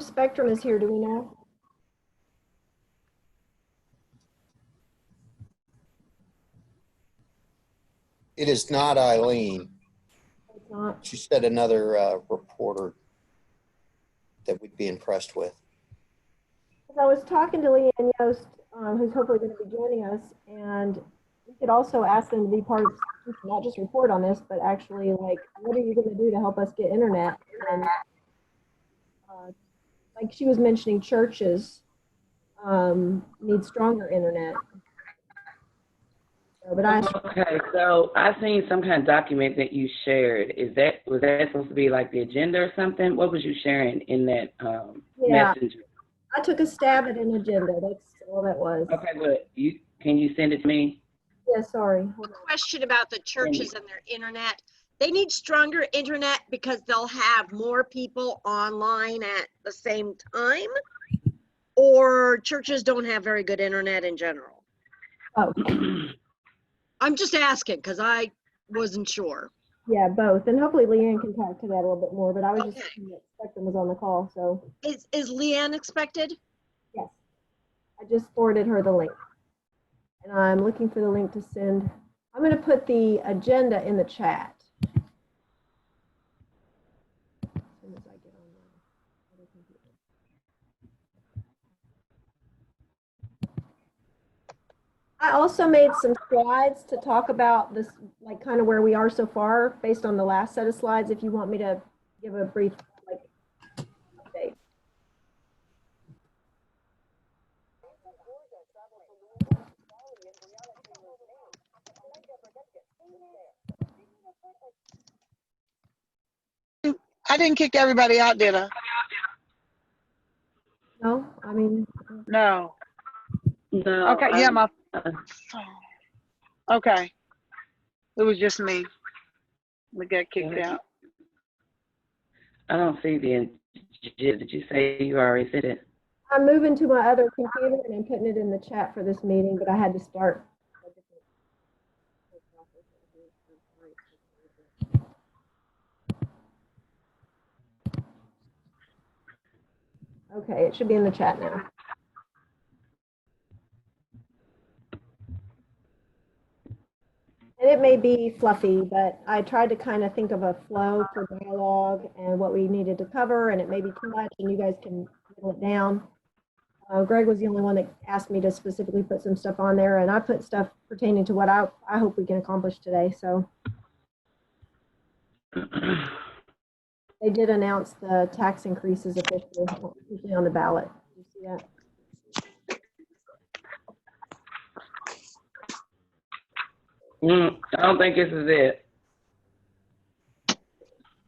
Spectrum is here, do we know? It is not Eileen. It's not. She said another reporter that we'd be impressed with. I was talking to Leanne Yost, who's hopefully going to be joining us, and we could also ask them to be part of, not just report on this, but actually, like, what are you going to do to help us get internet? And like she was mentioning, churches need stronger internet. So, but Okay, so I seen some kind of document that you shared. Was that supposed to be like the agenda or something? What was you sharing in that messenger? I took a stab at an agenda. That's all that was. Okay, but can you send it to me? Yeah, sorry. A question about the churches and their internet. They need stronger internet because they'll have more people online at the same time, or churches don't have very good internet in general? Oh, I'm just asking because I wasn't sure. yeah, both. And hopefully Leanne can talk to that a little bit more, but I was just Okay. thinking that Spectrum was on the call, so Is Leanne expected? yes. I just forwarded her the link. And I'm looking for the link to send. I'm going to put the agenda in the chat. As soon as I get on the other computer. I also made some slides to talk about this, like kind of where we are so far based on the last set of slides, if you want me to give a brief update. I didn't kick everybody out, did I? No, I mean. No. No. Okay, yeah, my okay. It was just me that got kicked out. I don't see the agenda. Did you say you already said it? I'm moving to my other computer and I'm putting it in the chat for this meeting, but I had to start. Okay, it should be in the chat now. And it may be fluffy, but I tried to kind of think of a flow for dialogue and what we needed to cover, and it may be too much, and you guys can whittle it down. Greg was the only one that asked me to specifically put some stuff on there, and I put stuff pertaining to what I hope we can accomplish today. So they did announce the tax increases officially on the ballot. Did you see that? I don't think this is it.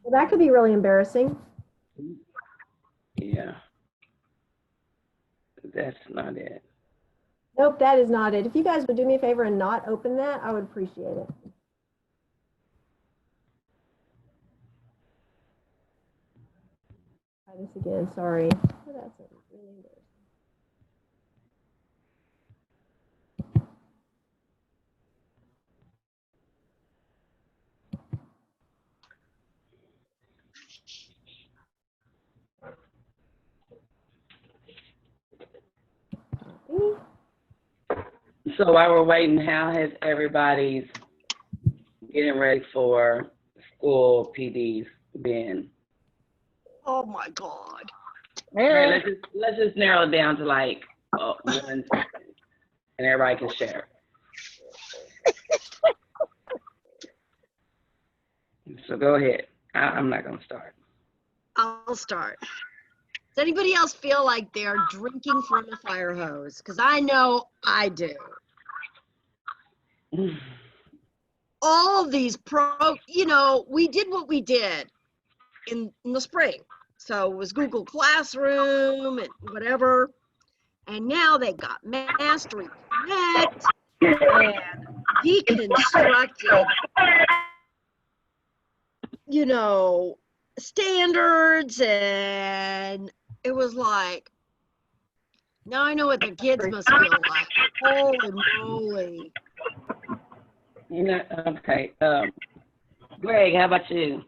Well, that could be really embarrassing. Yeah. That's not it. Nope, that is not it. If you guys would do me a favor and not open that, I would appreciate it. Try this again, sorry. Oh, that's really embarrassing. So while we're waiting, how has everybody's getting ready for school PDs been? Oh my God. Okay, let's just narrow it down to like 1 second, and everybody can share. So go ahead. I'm not gonna start. I'll start. Does anybody else feel like they're drinking from a fire hose? Because I know I do. All of these we did what we did in the spring. So it was Google Classroom and whatever. And now they got Mastery Connect and deconstructed, standards, and it was like, now I know what the kids must feel like. Holy moly. Okay. Greg, how about you?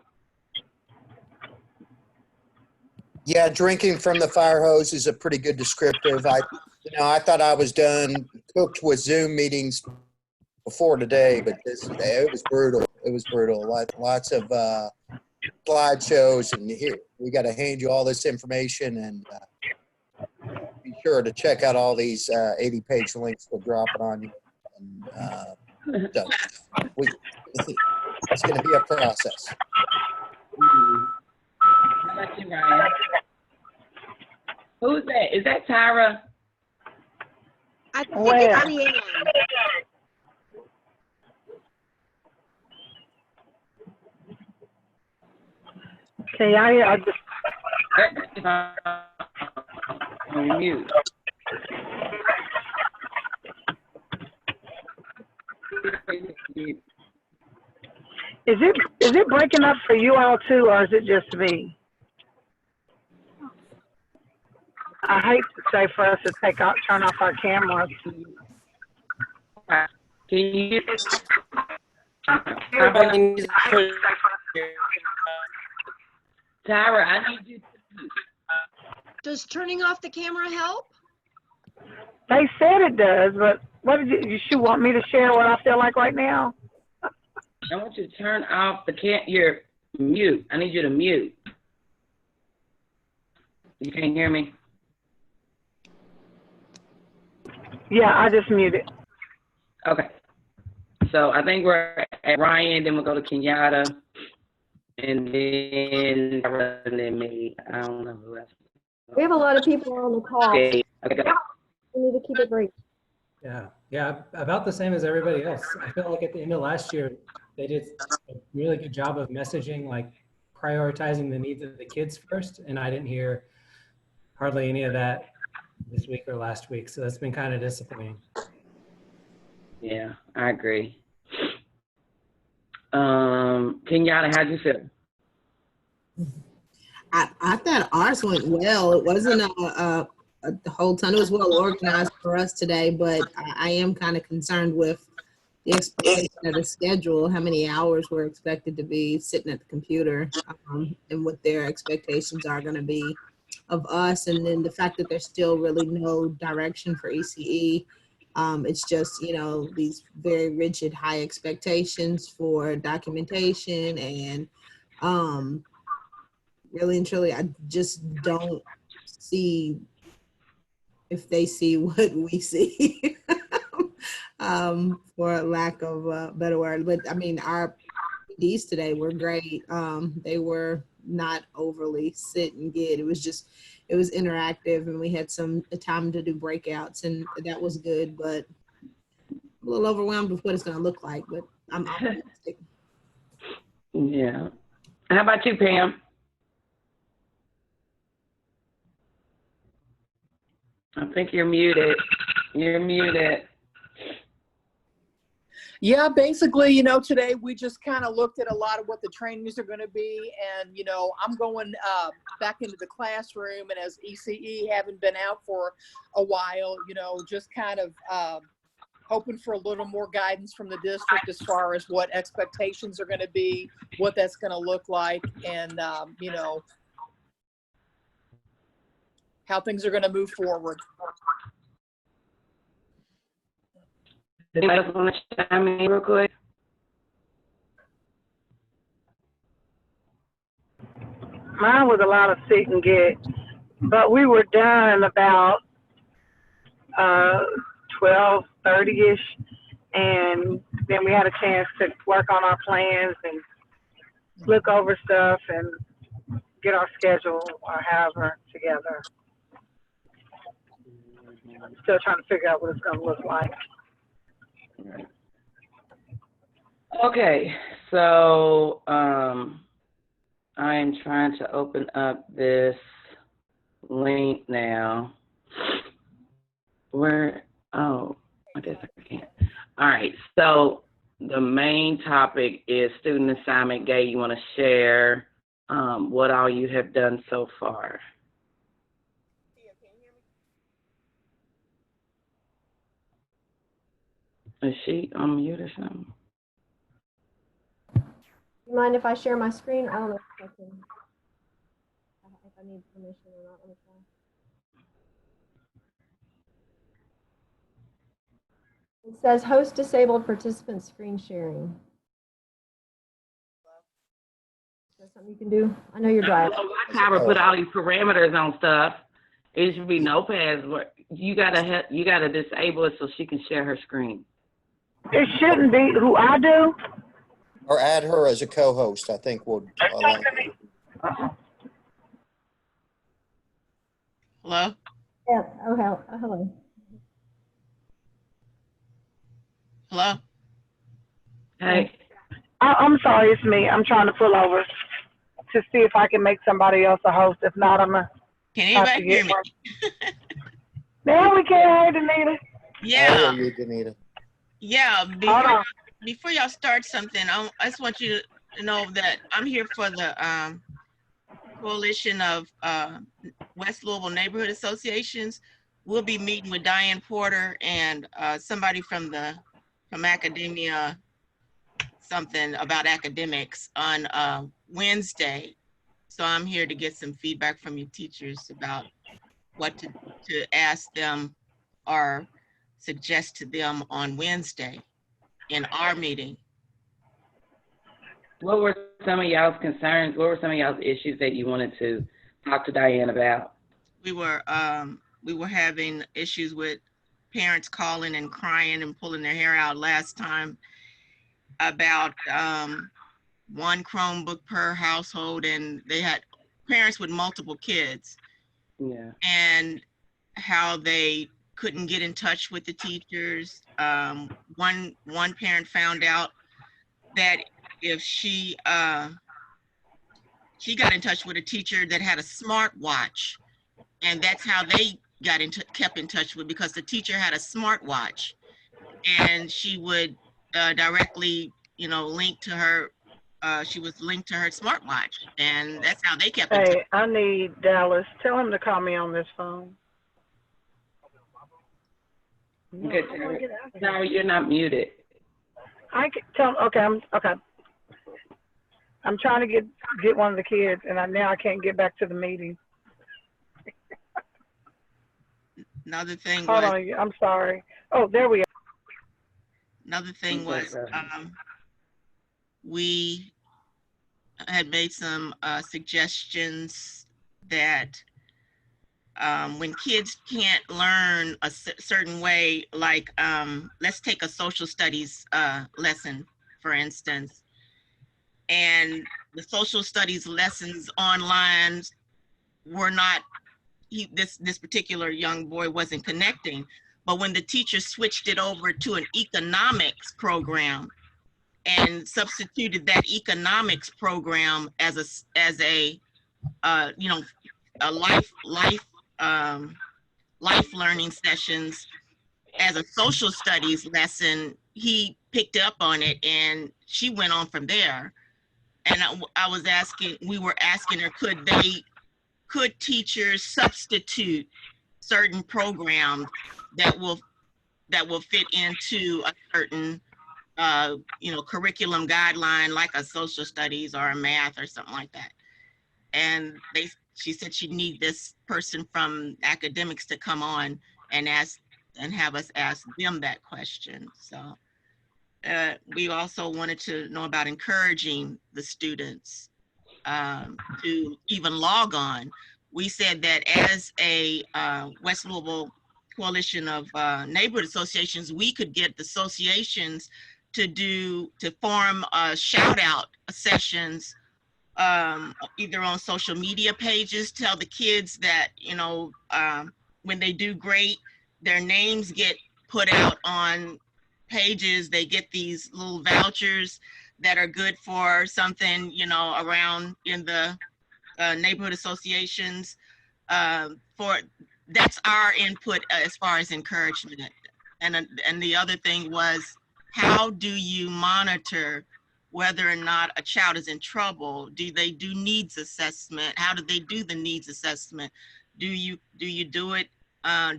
Yeah, drinking from the fire hose is a pretty good descriptive. I thought I was done, cooked with Zoom meetings before today, but it was brutal. It was brutal. Lots of slideshows, and here we got to hand you all this information, and be sure to check out all these 80-page links we're dropping on you. And, so it's going to be a process. How about you, Ryan? Who's that? Is that Tyra? I think Where? it's Leanne. Okay, I just, On mute. is it breaking up for you all too, or is it just me? I hate to say for us to turn off our cameras. Can you? Tyra, I need you. Does turning off the camera help? They said it does, but what did you want me to share what I feel like right now? I want you to turn off your mute. I need you to mute. You can't hear me? Yeah, I just muted. Okay. So I think we're at Ryan, then we'll go to Kenyatta, and then me. I don't know who else. We have a lot of people on the call. Okay. Okay. We need to keep it brief. Yeah, about the same as everybody else. I feel like at the end of last year, they did a really good job of messaging, like prioritizing the needs of the kids first, and I didn't hear hardly any of that this week or last week, so that's been kind of disappointing. Yeah, I agree. Kenyatta, how'd you feel? I thought ours went well. It wasn't a whole ton. It was well organized for us today, but I am kind of concerned with the expectation of the schedule, how many hours we're expected to be sitting at the computer, and what their expectations are going to be of us. And then the fact that there's still really no direction for ECE. It's just, these very rigid, high expectations for documentation, and really and truly, I just don't see if they see what we see, for lack of a better word. But I mean, our PDs today were great. They were not overly sit and get. It was interactive, and we had some time to do breakouts, and that was good, but I'm a little overwhelmed with what it's going to look like, but I'm optimistic. Yeah. How about you, Pam? I think you're muted. You're muted. Yeah, basically, today we just kind of looked at a lot of what the trainings are going to be. And, I'm going back into the classroom. And as ECE haven't been out for a while, just kind of hoping for a little more guidance from the district as far as what expectations are going to be, what that's going to look like, and, how things are going to move forward. Anybody else want to chime in real quick? Mine was a lot of sit and get, but we were done about 12:30ish, and then we had a chance to work on our plans and look over stuff and get our schedule or however together. Still trying to figure out what it's going to look like. Okay, so I am trying to open up this link now. I guess I can't. All right, so the main topic is student assignment. Gay, you want to share what all you have done so far? Is she on mute or something? You mind if I share my screen? I don't know if I can. I I need permission or not. Let me try. It says host disabled participant screen sharing. Is that something you can do? I know you're driving. Watch Tyra put all these parameters on stuff. It should be notepads. Where you gotta disable it so she can share her screen. It shouldn't be who I do. Or add her as a co-host, I think would allow. Hello? Yeah. Oh, hello. Hello? Hey, I'm sorry, it's me. I'm trying to pull over to see if I can make somebody else a host. If not, I'm gonna Can have to anybody hear get me? one. Now we can't hear Danita. Yeah, I hear you, Danita. yeah. Hold on. Before y'all start something, I just want you to know that I'm here for the Coalition of West Louisville Neighborhood Associations. We'll be meeting with Diane Porter and somebody from academia, something about academics on Wednesday. So I'm here to get some feedback from you teachers about what to ask them or suggest to them on Wednesday in our meeting. what were some of y'all's concerns? What were some of y'all's issues that you wanted to talk to Diane about? We were having issues with parents calling and crying and pulling their hair out last time about one Chromebook per household, and they had parents with multiple kids, Yeah. and how they couldn't get in touch with the teachers. One parent found out that if she got in touch with a teacher that had a smartwatch, and that's how they kept in touch with, because the teacher had a smartwatch, and she would directly, link to her. She was linked to her smartwatch, and that's how they kept in touch. Hey, I need Dallas. Tell him to call me on this phone. No, Good. I wanna get out of here. No, you're not muted. I can tell. Okay, I'm trying to get one of the kids, and now I can't get back to the meeting. Another thing Hold was, on, I'm sorry. Oh, there we are. another thing was, we had made some suggestions that when kids can't learn a certain way, like let's take a social studies lesson, for instance, and the social studies lessons online were not, this particular young boy wasn't connecting, but when the teacher switched it over to an economics program and substituted that economics program as a life learning sessions as a social studies lesson, he picked up on it, and she went on from there. And we were asking her, could teachers substitute certain programs that will fit into a certain curriculum guideline, like a social studies or a math or something like that. And she said she'd need this person from academics to come on and have us ask them that question. So we also wanted to know about encouraging the students to even log on. We said that as a West Louisville Coalition of Neighborhood Associations, we could get the associations to form shout out sessions, either on social media pages, tell the kids that, when they do great, their names get put out on pages. They get these little vouchers that are good for something, around in the neighborhood associations. That's our input as far as encouragement. And the other thing was, how do you monitor whether or not a child is in trouble? Do they do needs assessment? How do they do the needs assessment? Do you do it?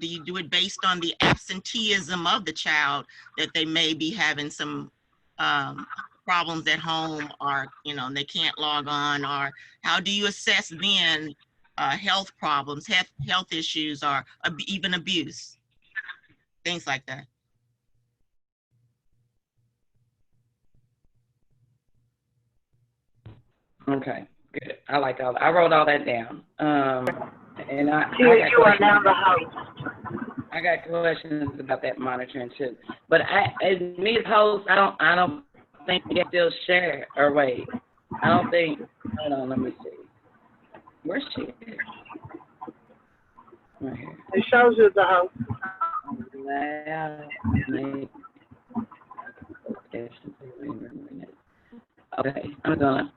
Do you do it based on the absenteeism of the child, that they may be having some problems at home, or they can't log on? Or how do you assess then health problems, health issues, or even abuse, things like that. Okay, good. I like all. I wrote all that down. And Tia, you are now the host. I got questions about that monitoring too. But as me as host, I don't think we can still share. Or wait, I don't think. Hold on, let me see. Where's she? Right here. It shows you the host. Okay, I'm gonna.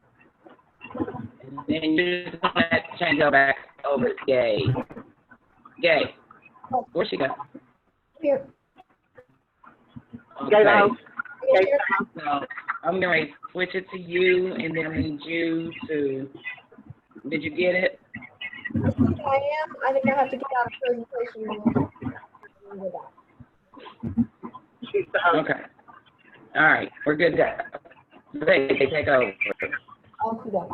And then you're just gonna change her back over to Gay. Gay, where'd she go? Here. Gay the Okay, host. Gay the host. so I'm gonna switch it to you, and then I need you to. Did you get it? I think I am. I think I have to get out of presentation mode. She's the host. Okay. All right, we're good. They take over. I'll do that.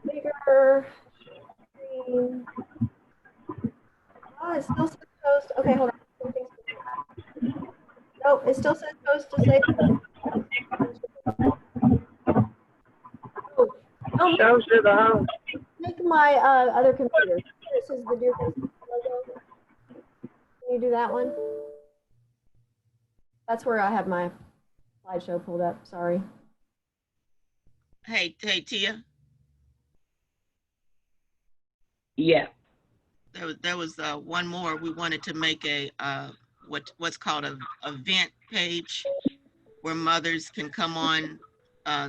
Bigger screen. Oh, it still says post. Okay, hold on. No, it still says post to save. Oh, Shows you the host. make my other computer. This is the Dear Face logo. Can you do that one? That's where I have my slideshow pulled up. Sorry. Hey, Tia, Yeah. there was one more. We wanted to make a what's called a event page where mothers can come on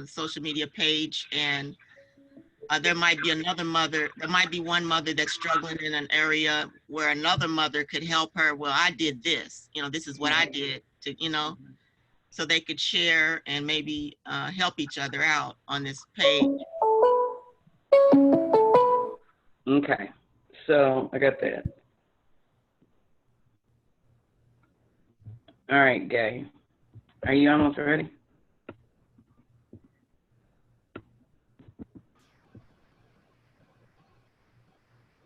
social media page, and there might be one mother that's struggling in an area where another mother could help her. Well, I did this, this is what I did to, so they could share and maybe help each other out on this page. Okay. So I got that. All right, Gay. Are you almost ready?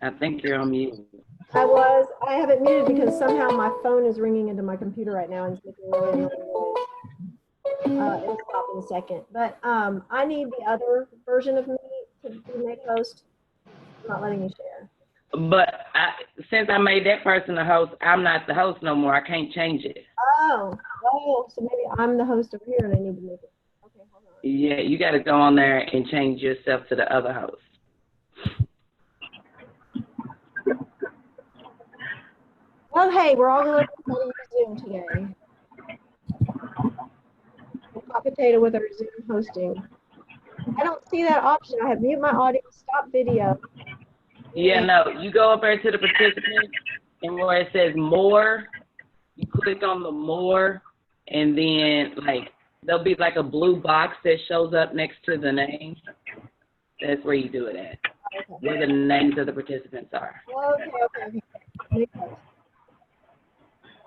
I think you're on mute. I have it muted because somehow my phone is ringing into my computer right now and it's making really annoying noise. It'll stop in a second. But I need the other version of me to be made host. It's not letting me share. But since I made that person the host, I'm not the host no more. I can't change it. Oh, so maybe I'm the host over here and I need to make it. Okay, hold on. Yeah, you got to go on there and change yourself to the other host. Well, hey, we're all going to use Zoom today. Hot potato with our Zoom hosting. I don't see that option. I have mute my audio, stop video. Yeah, no, you go up there to the participants, and where it says more, you click on the more, and then there'll be like a blue box that shows up next to the name. That's where you do it at, where the names of the participants are. Okay.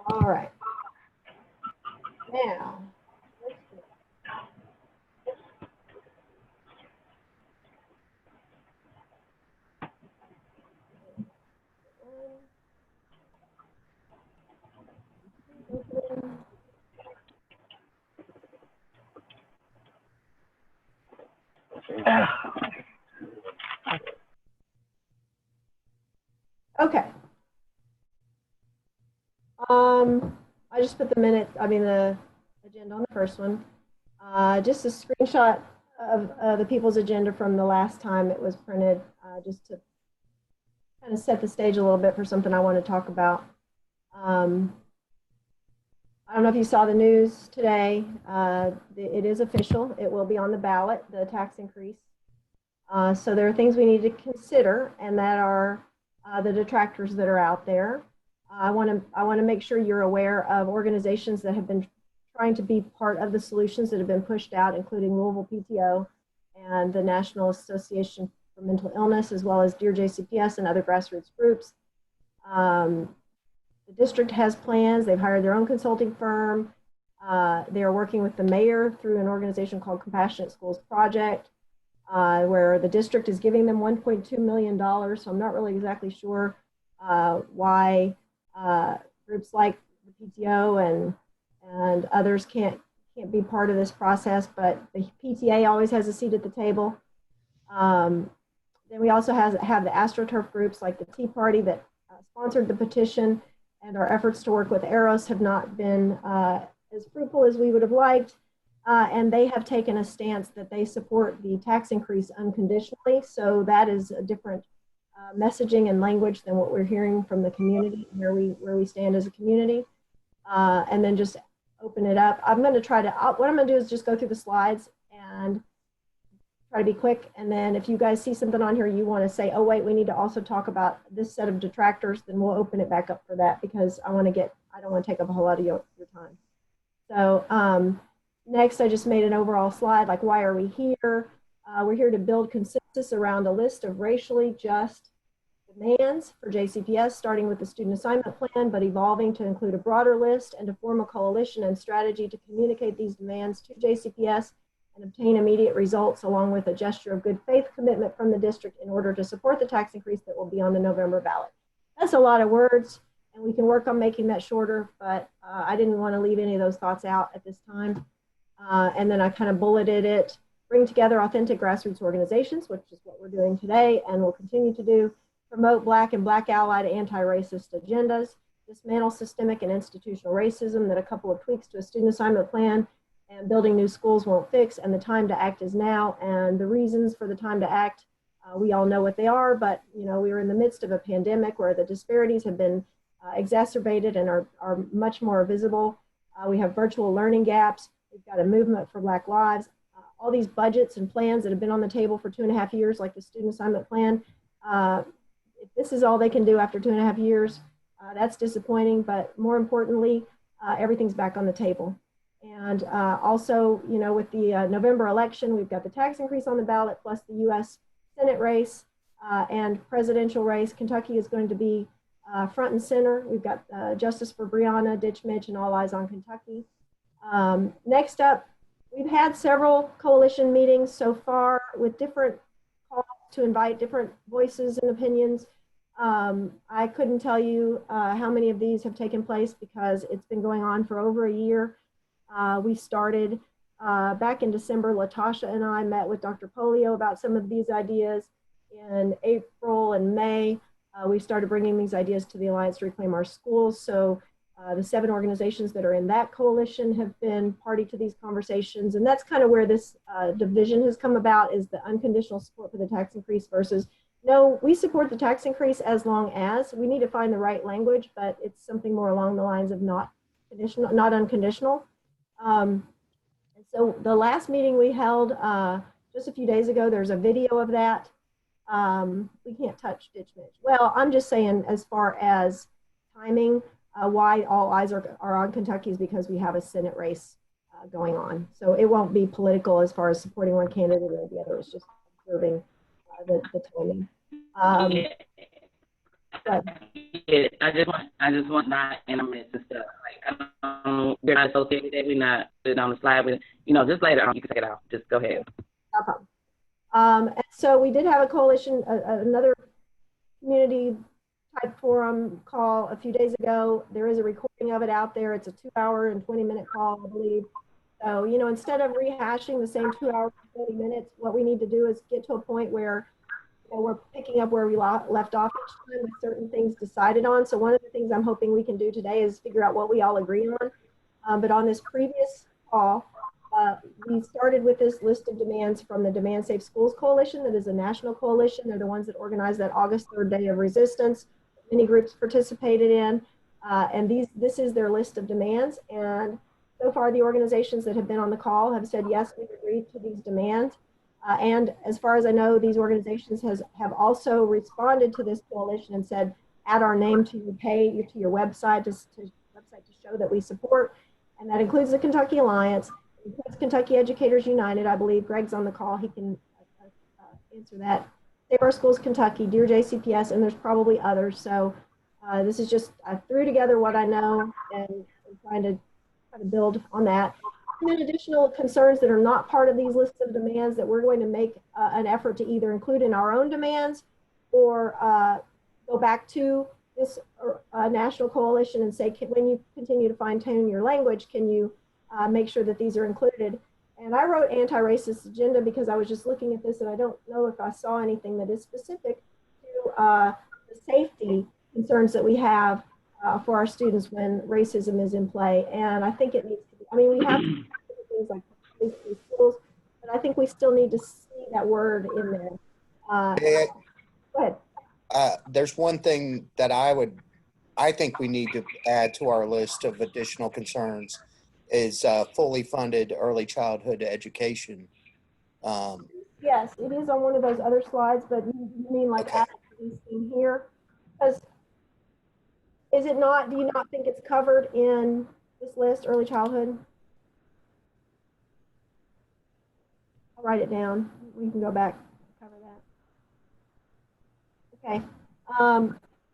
All right. Now, let's see. Okay. I just put the agenda on the first one. Just a screenshot of the people's agenda from the last time it was printed, just to kind of set the stage a little bit for something I want to talk about. I don't know if you saw the news today. It is official. It will be on the ballot, the tax increase. So there are things we need to consider, and that are the detractors that are out there. I want to make sure you're aware of organizations that have been trying to be part of the solutions that have been pushed out, including Louisville PTO and the National Association for Mental Illness, as well as Dear JCPS and other grassroots groups. The district has plans. They've hired their own consulting firm. They are working with the mayor through an organization called Compassionate Schools Project. where the district is giving them $1.2 million. So I'm not really exactly sure why groups like the PTO and others can't be part of this process, but the PTA always has a seat at the table. Then we also have the AstroTurf groups like the Tea Party that sponsored the petition, and our efforts to work with AROS have not been as fruitful as we would have liked. And they have taken a stance that they support the tax increase unconditionally. So that is a different messaging and language than what we're hearing from the community, where we stand as a community. And then just open it up. I'm going to try to, what I'm going to do is just go through the slides and try to be quick. And then if you guys see something on here you want to say, oh wait, we need to also talk about this set of detractors, then we'll open it back up for that, because I don't want to take up a whole lot of your time. So next, I just made an overall slide, like why are we here? We're here to build consensus around a list of racially just demands for JCPS, starting with the student assignment plan, but evolving to include a broader list and to form a coalition and strategy to communicate these demands to JCPS and obtain immediate results, along with a gesture of good faith commitment from the district in order to support the tax increase that will be on the November ballot. That's a lot of words, and we can work on making that shorter, but I didn't want to leave any of those thoughts out at this time. And then I kind of bulleted it: bring together authentic grassroots organizations, which is what we're doing today and will continue to do, promote Black and Black allied anti-racist agendas, dismantle systemic and institutional racism that a couple of tweaks to a student assignment plan and building new schools won't fix, and the time to act is now. And the reasons for the time to act, we all know what they are, but we are in the midst of a pandemic where the disparities have been exacerbated and are much more visible. We have virtual learning gaps. We've got a movement for Black lives. All these budgets and plans that have been on the table for 2.5 years, like the student assignment plan, if this is all they can do after 2.5 years, that's disappointing. But more importantly, everything's back on the table. And also, with the November election, we've got the tax increase on the ballot, plus the U.S. Senate race and presidential race. Kentucky is going to be front and center. We've got Justice for Breonna, Ditch Mitch, and All Eyes on Kentucky. Next up, we've had several coalition meetings so far with different calls to invite different voices and opinions. I couldn't tell you how many of these have taken place because it's been going on for over a year. We started back in December. Latasha and I met with Dr. Polio about some of these ideas. In April and May, we started bringing these ideas to the Alliance to Reclaim Our Schools. So the 7 organizations that are in that coalition have been party to these conversations. And that's kind of where this division has come about, is the unconditional support for the tax increase versus, no, we support the tax increase as long as. We need to find the right language, but it's something more along the lines of not conditional, not unconditional. And so the last meeting we held just a few days ago, there's a video of that. We can't touch Ditch Mitch. Well, I'm just saying, as far as timing, why all eyes are on Kentucky is because we have a Senate race going on. So it won't be political as far as supporting one candidate or the other. It's just observing the timing. But I just want not animates and stuff. Like, we're not associated with it. We're not put it on the slide with, just later on, you can take it out. Just go ahead. no problem. And so we did have a coalition, another community type forum call a few days ago. There is a recording of it out there. It's a 2-hour and 20-minute call, I believe. So, instead of rehashing the same 2 hours and 20 minutes, what we need to do is get to a point where we're picking up where we left off each time with certain things decided on. So one of the things I'm hoping we can do today is figure out what we all agree on. But on this previous call, we started with this list of demands from the Demand Safe Schools Coalition. That is a national coalition. They're the ones that organized that August 3rd Day of Resistance. Many groups participated in. And this is their list of demands. And so far, the organizations that have been on the call have said, yes, we've agreed to these demands. And as far as I know, these organizations have also responded to this coalition and said, add our name to your page, to your website, to show that we support. And that includes the Kentucky Alliance, it includes Kentucky Educators United. I believe Greg's on the call. He can answer that. Save Our Schools Kentucky, Dear JCPS, and there's probably others. So this is just, I threw together what I know and I'm trying to build on that. document additional concerns that are not part of these lists of demands that we're going to make an effort to either include in our own demands or go back to this national coalition and say, when you continue to fine tune your language, can you make sure that these are included? And I wrote anti-racist agenda because I was just looking at this and I don't know if I saw anything that is specific to the safety concerns that we have for our students when racism is in play. And I think it needs to be, I mean, we have things like police in schools, but I think we still need to see that word in there. Yeah. Go ahead. There's one thing that I think we need to add to our list of additional concerns is fully funded early childhood education. Yes, it is on one of those other slides, but you mean like Okay. actually in here? Because is it not, do you not think it's covered in this list, early childhood? I'll write it down. We can go back and cover that. Okay.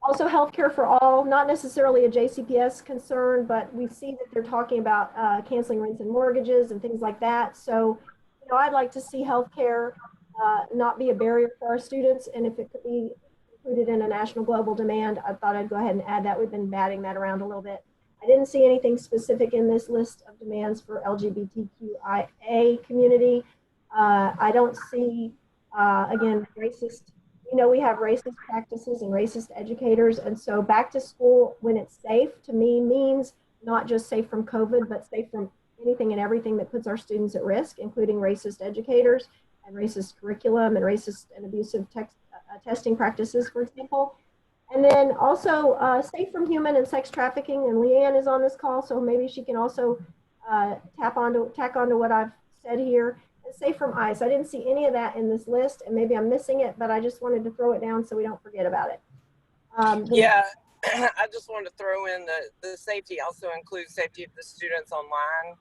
Also, healthcare for all, not necessarily a JCPS concern, but we see that they're talking about canceling rents and mortgages and things like that. So, you know, I'd like to see healthcare not be a barrier for our students, and if it could be included in a national global demand, I thought I'd go ahead and add that. We've been batting that around a little bit. I didn't see anything specific in this list of demands for LGBTQIA community. I don't see, again, racist. You know, we have racist practices and racist educators. And so back to school when it's safe to me means not just safe from COVID, but safe from anything and everything that puts our students at risk, including racist educators and racist curriculum and racist and abusive testing practices, for example. And then also safe from human and sex trafficking. And Leanne is on this call, so maybe she can also tack onto what I've said here. Safe from ICE. I didn't see any of that in this list, and maybe I'm missing it, but I just wanted to throw it down so we don't forget about it. Yeah, I just wanted to throw in the safety also includes safety of the students online.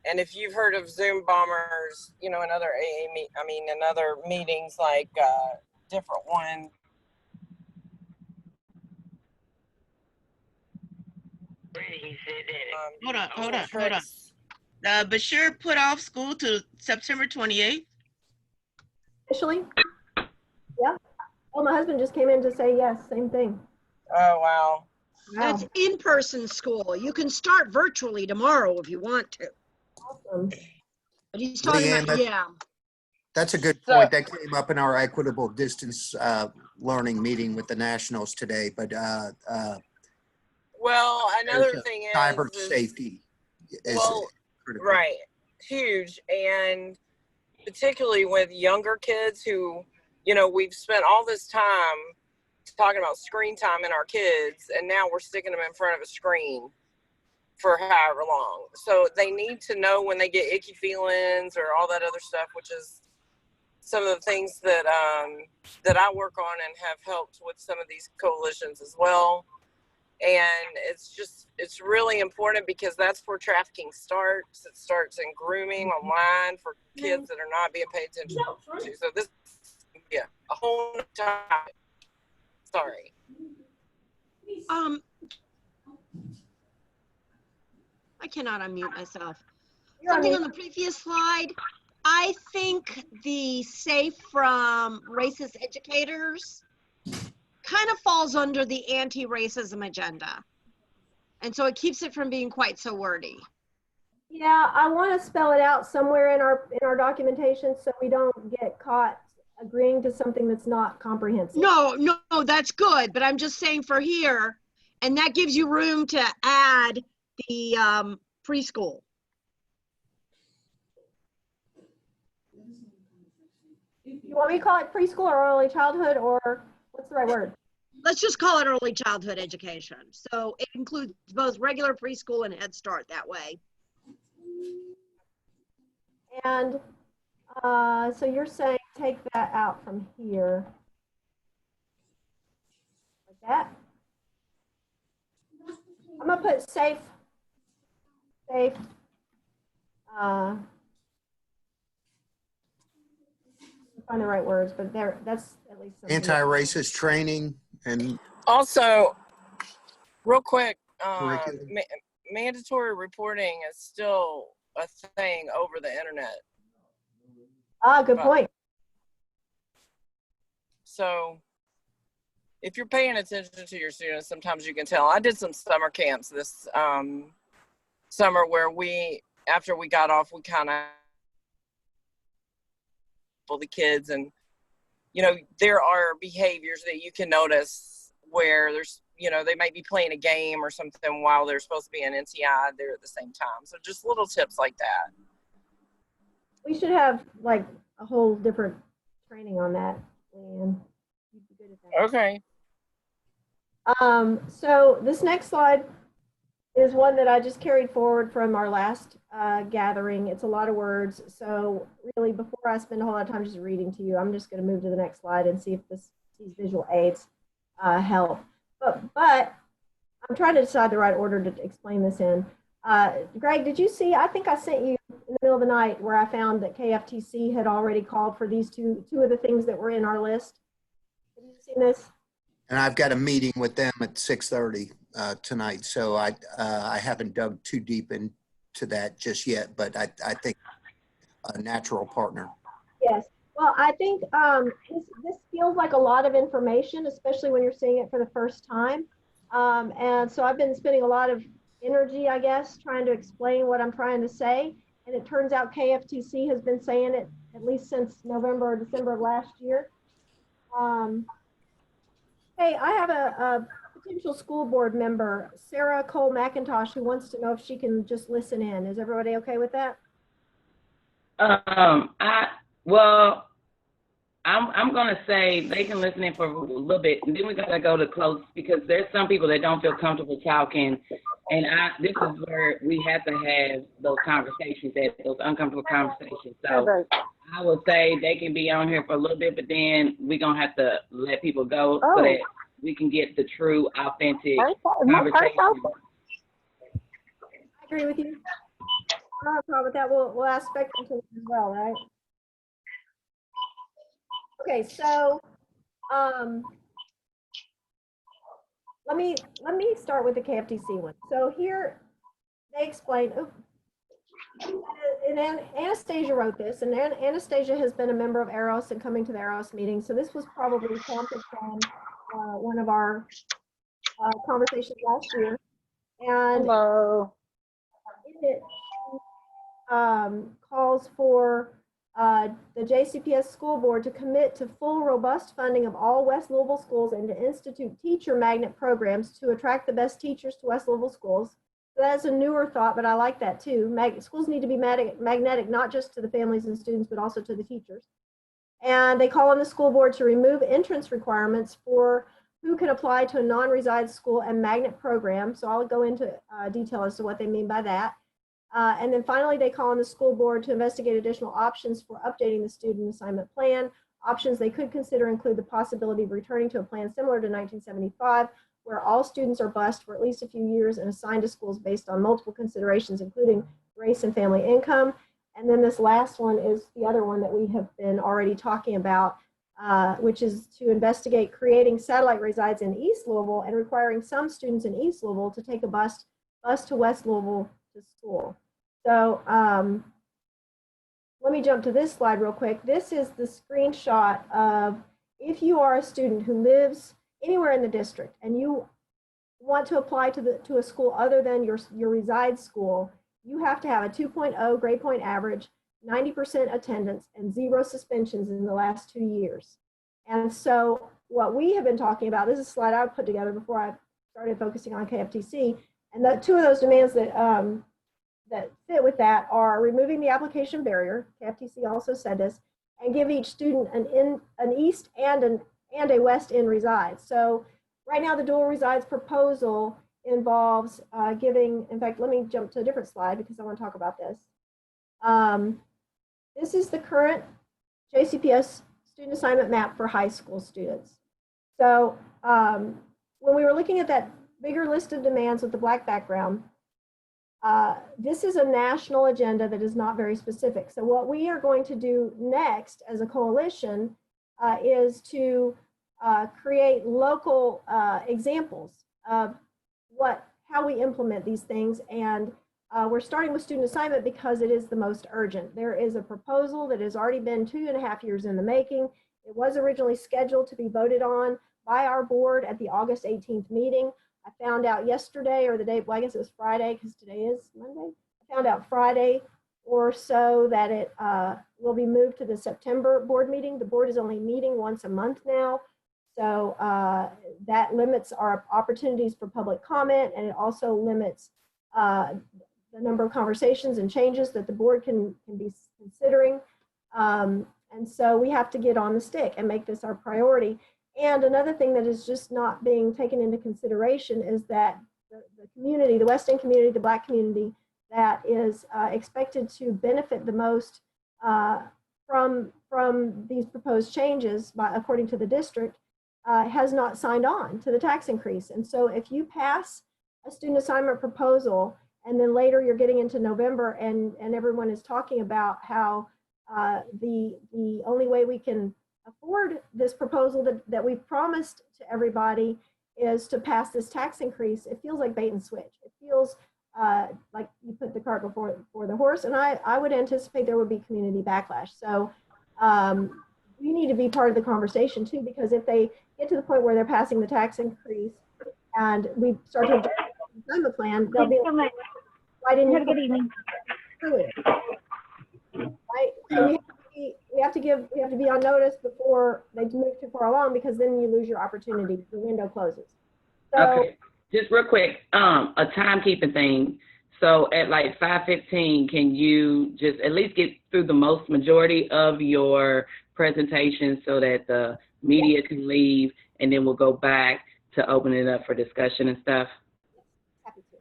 And if you've heard of Zoom bombers, you know, in other in other meetings, like different one. Hold on. Bashir put off school to September 28th. Officially? Yeah. Oh, my husband just came in to say yes, same thing. Oh, wow. That's in-person school. You can start virtually tomorrow if you want to. Awesome. But he's talking Leanne, about, yeah. That's a good point. That came up in our equitable distance learning meeting with the nationals today. But well, another thing is cyber safety is critical. Right, huge, and particularly with younger kids who, you know, we've spent all this time talking about screen time in our kids, and now we're sticking them in front of a screen for however long. So they need to know when they get icky feelings or all that other stuff, which is some of the things that that I work on and have helped with some of these coalitions as well. And it's really important because that's where trafficking starts. It starts in grooming online for kids that are not being paid attention to. So this, yeah, a whole time. Sorry. I cannot unmute myself. Something on the previous slide. I think the safe from racist educators kind of falls under the anti-racism agenda. And so it keeps it from being quite so wordy. Yeah, I want to spell it out somewhere in our documentation so we don't get caught agreeing to something that's not comprehensive. No, that's good. But I'm just saying for here, and that gives you room to add the preschool. You want me to call it preschool or early childhood, or what's the right word? Let's just call it early childhood education. So it includes both regular preschool and Head Start that way. And so you're saying take that out from here. Like that. I'm gonna put safe. Find the right words, but that's at least something. Anti-racist training and also, real quick, curriculum. mandatory reporting is still a thing over the internet. Ah, good But- point. So if you're paying attention to your students, sometimes you can tell. I did some summer camps this summer where after we got off, we kind of the kids, and there are behaviors that you can notice where there's they might be playing a game or something while they're supposed to be in NTI there at the same time. So just little tips like that. We should have like a whole different training on that, Leanne. You'd be good at that. Okay. So this next slide is one that I just carried forward from our last gathering. It's a lot of words. So really, before I spend a whole lot of time just reading to you, I'm just going to move to the next slide and see if these visual aids help. But I'm trying to decide the right order to explain this in. Greg, did you see, I think I sent you in the middle of the night where I found that KFTC had already called for these two of the things that were in our list. Have you seen this? And I've got a meeting with them at 6:30 tonight, so I haven't dug too deep into that just yet, but I think a natural partner. Yes. Well, I think this feels like a lot of information, especially when you're seeing it for the first time. And so I've been spending a lot of energy, I guess, trying to explain what I'm trying to say. And it turns out KFTC has been saying it at least since November or December of last year. Hey, I have a potential school board member, Sarah Cole McIntosh, who wants to know if she can just listen in. Is everybody okay with that? I'm gonna say they can listen in for a little bit, and then we gotta go to close because there's some people that don't feel comfortable talking, and this is where we have to have those conversations, those uncomfortable conversations. So I would say they can be on here for a little bit, but then we're gonna have to let people go so that we can get the true, authentic conversation. I agree with you. I don't have a problem with that. We'll ask Spectrum to as well, right? Okay, so let me start with the KFTC one. So here they explain. And Anastasia wrote this, and Anastasia has been a member of AROS and coming to the AROS meeting. So this was probably prompted from one of our conversations last year. And Hello. it calls for the JCPS school board to commit to full robust funding of all West Louisville schools and to institute teacher magnet programs to attract the best teachers to West Louisville schools. So that's a newer thought, but I like that too. Schools need to be magnetic, not just to the families and students, but also to the teachers. And they call on the school board to remove entrance requirements for who can apply to a non-reside school and magnet program. So I'll go into detail as to what they mean by that. And then finally, they call on the school board to investigate additional options for updating the student assignment plan. Options they could consider include the possibility of returning to a plan similar to 1975, where all students are bused for at least a few years and assigned to schools based on multiple considerations, including race and family income. And then this last one is the other one that we have been already talking about, which is to investigate creating satellite resides in East Louisville and requiring some students in East Louisville to take a bus to West Louisville to school. So let me jump to this slide real quick. This is the screenshot of if you are a student who lives anywhere in the district and you want to apply to a school other than your reside school, you have to have a 2.0 grade point average, 90% attendance, and 0 suspensions in the last 2 years. And so what we have been talking about, this is a slide I put together before I started focusing on KFTC, and the two of those demands that that fit with that are removing the application barrier. KFTC also said this, and give each student an East and a West End reside. So right now the dual resides proposal involves giving, in fact, let me jump to a different slide because I want to talk about this. This is the current JCPS student assignment map for high school students. So when we were looking at that bigger list of demands with the black background, this is a national agenda that is not very specific. So what we are going to do next as a coalition is to create local examples of how we implement these things and we're starting with student assignment because it is the most urgent. There is a proposal that has already been 2.5 years in the making. It was originally scheduled to be voted on by our board at the August 18th meeting. I found out yesterday or the day, well, I guess it was Friday because today is Monday. I found out Friday or so that it will be moved to the September board meeting. The board is only meeting once a month now. So that limits our opportunities for public comment, and it also limits the number of conversations and changes that the board can be considering. And so we have to get on the stick and make this our priority. And another thing that is just not being taken into consideration is that the community, the West End community, the Black community that is expected to benefit the most from these proposed changes, according to the district, has not signed on to the tax increase. And so if you pass a student assignment proposal and then later you're getting into November and everyone is talking about how the only way we can afford this proposal that we've promised to everybody is to pass this tax increase, it feels like bait and switch. It feels like you put the cart before the horse, and I would anticipate there would be community backlash. So we need to be part of the conversation too, because if they get to the point where they're passing the tax increase and we start to adjust the assignment plan, they'll be like, why didn't you? Good evening. Right? So we have to be on notice before they move too far along, because then you lose your opportunity. The window closes. So, okay, just real quick, a timekeeping thing. So at like 5:15, can you just at least get through the majority of your presentation so that the media can leave, and then we'll go back to open it up for discussion and stuff? Happy to.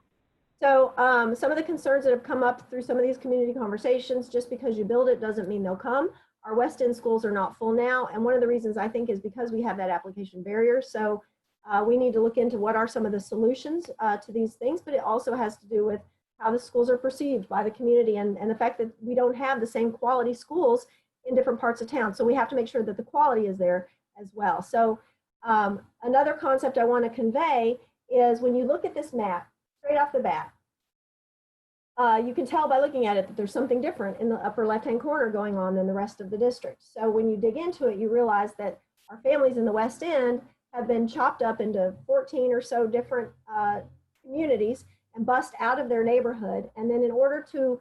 So some of the concerns that have come up through some of these community conversations, just because you build it doesn't mean they'll come. Our West End schools are not full now. And one of the reasons I think is because we have that application barrier. So we need to look into what are some of the solutions to these things, but it also has to do with how the schools are perceived by the community and the fact that we don't have the same quality schools in different parts of town. So we have to make sure that the quality is there as well. So another concept I want to convey is when you look at this map, straight off the bat, you can tell by looking at it that there's something different in the upper left-hand corner going on than the rest of the district. So when you dig into it, you realize that our families in the West End have been chopped up into 14 or so different communities and bussed out of their neighborhood. And then in order to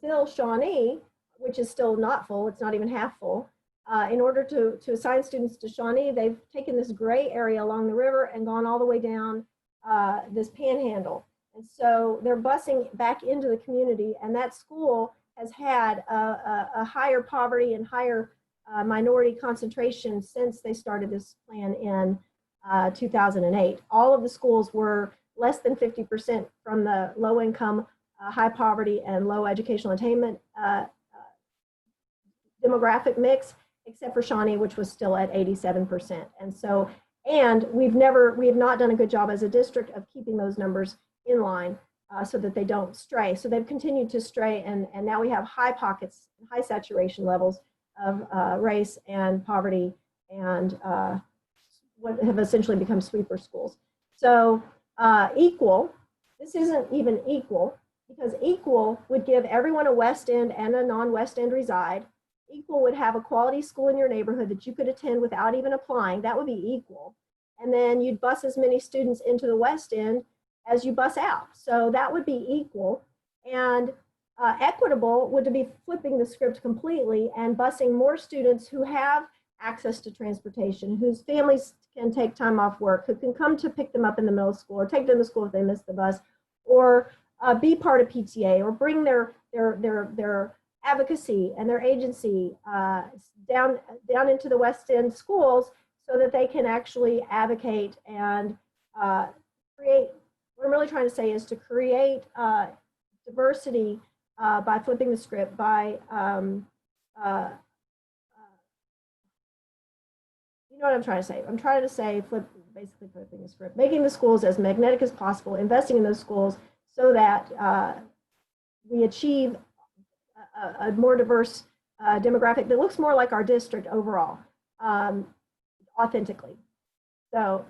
fill Shawnee, which is still not full, it's not even half full, in order to assign students to Shawnee, they've taken this gray area along the river and gone all the way down this panhandle. And so they're busing back into the community, and that school has had a higher poverty and higher minority concentration since they started this plan in 2008. All of the schools were less than 50% from the low income, high poverty, and low educational attainment demographic mix, except for Shawnee, which was still at 87%. And so, and we have not done a good job as a district of keeping those numbers in line so that they don't stray. So they've continued to stray, and now we have high pockets, high saturation levels of race and poverty, and what have essentially become sweeper schools. So equal, this isn't even equal, because equal would give everyone a West End and a non-West End reside. Equal would have a quality school in your neighborhood that you could attend without even applying. That would be equal. And then you'd bus as many students into the West End as you bus out. So that would be equal. And equitable would be flipping the script completely and busing more students who have access to transportation, whose families can take time off work, who can come to pick them up in the middle school or take them to school if they miss the bus, or be part of PTA, or bring their advocacy and their agency down into the West End schools so that they can actually advocate and create. What I'm really trying to say is to create diversity by flipping the script, by you know what I'm trying to say. I'm trying to say basically flipping the script, making the schools as magnetic as possible, investing in those schools so that we achieve a more diverse demographic that looks more like our district overall, authentically. So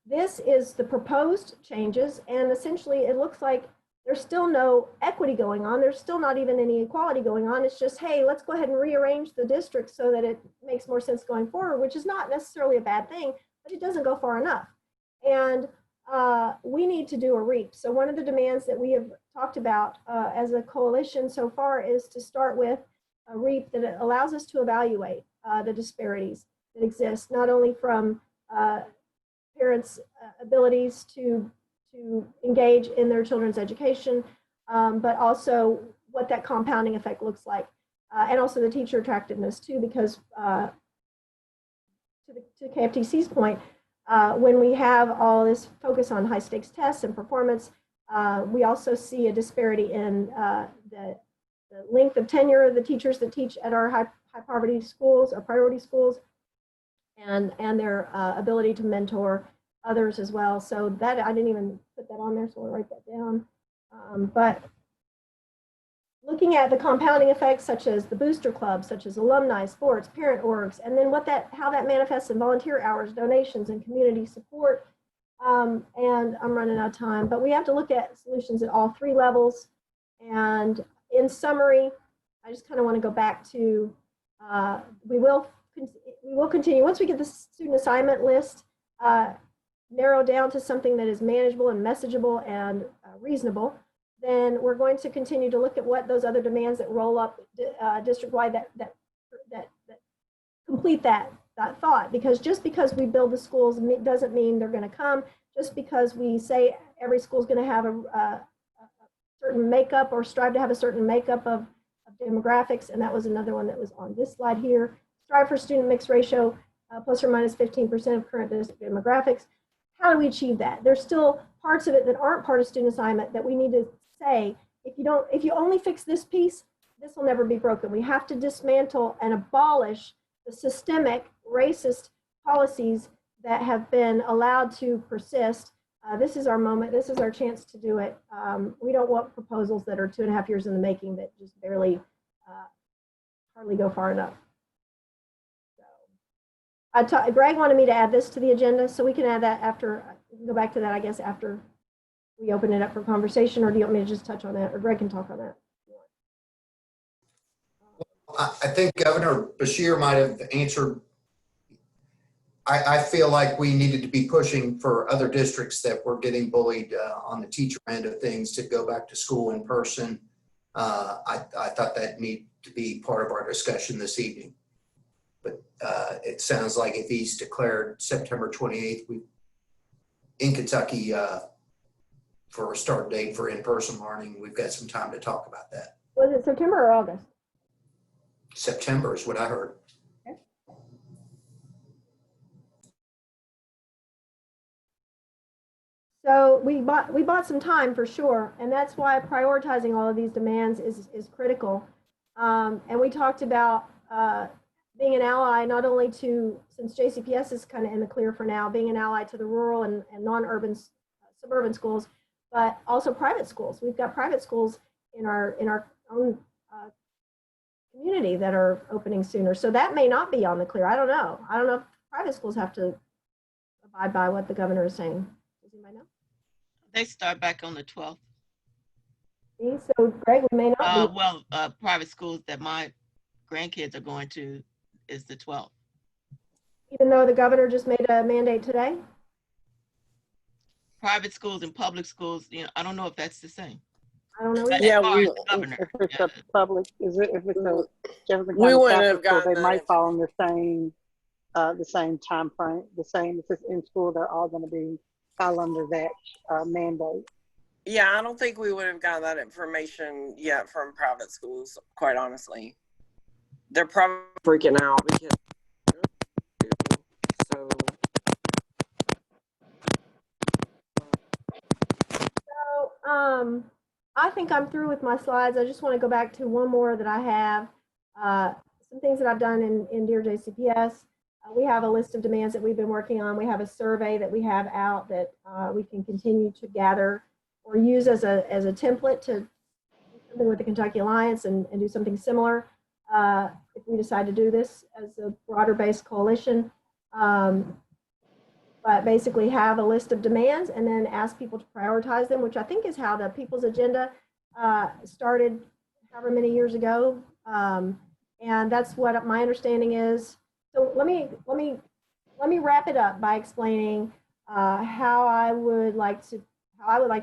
this is the proposed changes, and essentially it looks like there's still no equity going on. There's still not even any equality going on. It's just, hey, let's go ahead and rearrange the district so that it makes more sense going forward, which is not necessarily a bad thing, but it doesn't go far enough. And we need to do a REAP. So one of the demands that we have talked about as a coalition so far is to start with a REAP that allows us to evaluate the disparities that exist, not only from parents' abilities to engage in their children's education, but also what that compounding effect looks like. And also the teacher attractiveness too, because to KFTC's point, when we have all this focus on high stakes tests and performance, we also see a disparity in the length of tenure of the teachers that teach at our high poverty schools or priority schools, and their ability to mentor others as well. So that, I didn't even put that on there, so I'll write that down. But looking at the compounding effects, such as the booster clubs, such as alumni, sports, parent orgs, and then how that manifests in volunteer hours, donations, and community support. And I'm running out of time, but we have to look at solutions at all three levels. And in summary, I just kind of want to go back to, we will continue, once we get the student assignment list narrow down to something that is manageable and messageable and reasonable, then we're going to continue to look at what those other demands that roll up district-wide that complete that thought. Because just because we build the schools doesn't mean they're going to come. Just because we say every school is going to have a certain makeup or strive to have a certain makeup of demographics, and that was another one that was on this slide here. Strive for student mix ratio plus or minus 15% of current district demographics. How do we achieve that? There's still parts of it that aren't part of student assignment that we need to say, if you only fix this piece, this will never be broken. We have to dismantle and abolish the systemic racist policies that have been allowed to persist. This is our moment. This is our chance to do it. We don't want proposals that are 2.5 years in the making that just barely, hardly go far enough. Greg wanted me to add this to the agenda, so we can add that after, we can go back to that, I guess, after we open it up for conversation, or do you want me to just touch on that, or Greg can talk on that? I think Governor Beshear might have answered. I feel like we needed to be pushing for other districts that were getting bullied on the teacher end of things to go back to school in person. I thought that needed to be part of our discussion this evening. But it sounds like if he's declared September 28th in Kentucky for a start date for in-person learning, we've got some time to talk about that. Was it September or August? September is what I heard. Okay. So we bought some time for sure, and that's why prioritizing all of these demands is critical. And we talked about being an ally, not only to, since JCPS is kind of in the clear for now, being an ally to the rural and non-urban suburban schools, but also private schools. We've got private schools in our own community that are opening sooner. So that may not be on the clear. I don't know. I don't know if private schools have to abide by what the governor is saying. Does anybody know? They start back on the 12th. See? So Greg, we may not be. Private schools that my grandkids are going to is the 12th. Even though the governor just made a mandate today? Private schools and public schools, I don't know if that's the same. I don't know. Yeah, we, if it's a public, if it's a Jefferson We County wouldn't Catholic have school, gotten they that might fall in the same time frame. The same, if it's in school, they're all going to fall under that mandate. Yeah, I don't think we would have gotten that information yet from private schools, quite honestly. They're probably freaking out because I think I'm through with my slides. I just want to go back to one more that I have. Some things that I've done in Dear JCPS. We have a list of demands that we've been working on. We have a survey that we have out that we can continue to gather or use as a template to do something with the Kentucky Alliance and do something similar if we decide to do this as a broader based coalition. But but basically have a list of demands and then ask people to prioritize them, which I think is how the People's Agenda started however many years ago. And that's what my understanding is. So let me wrap it up by explaining how I would like to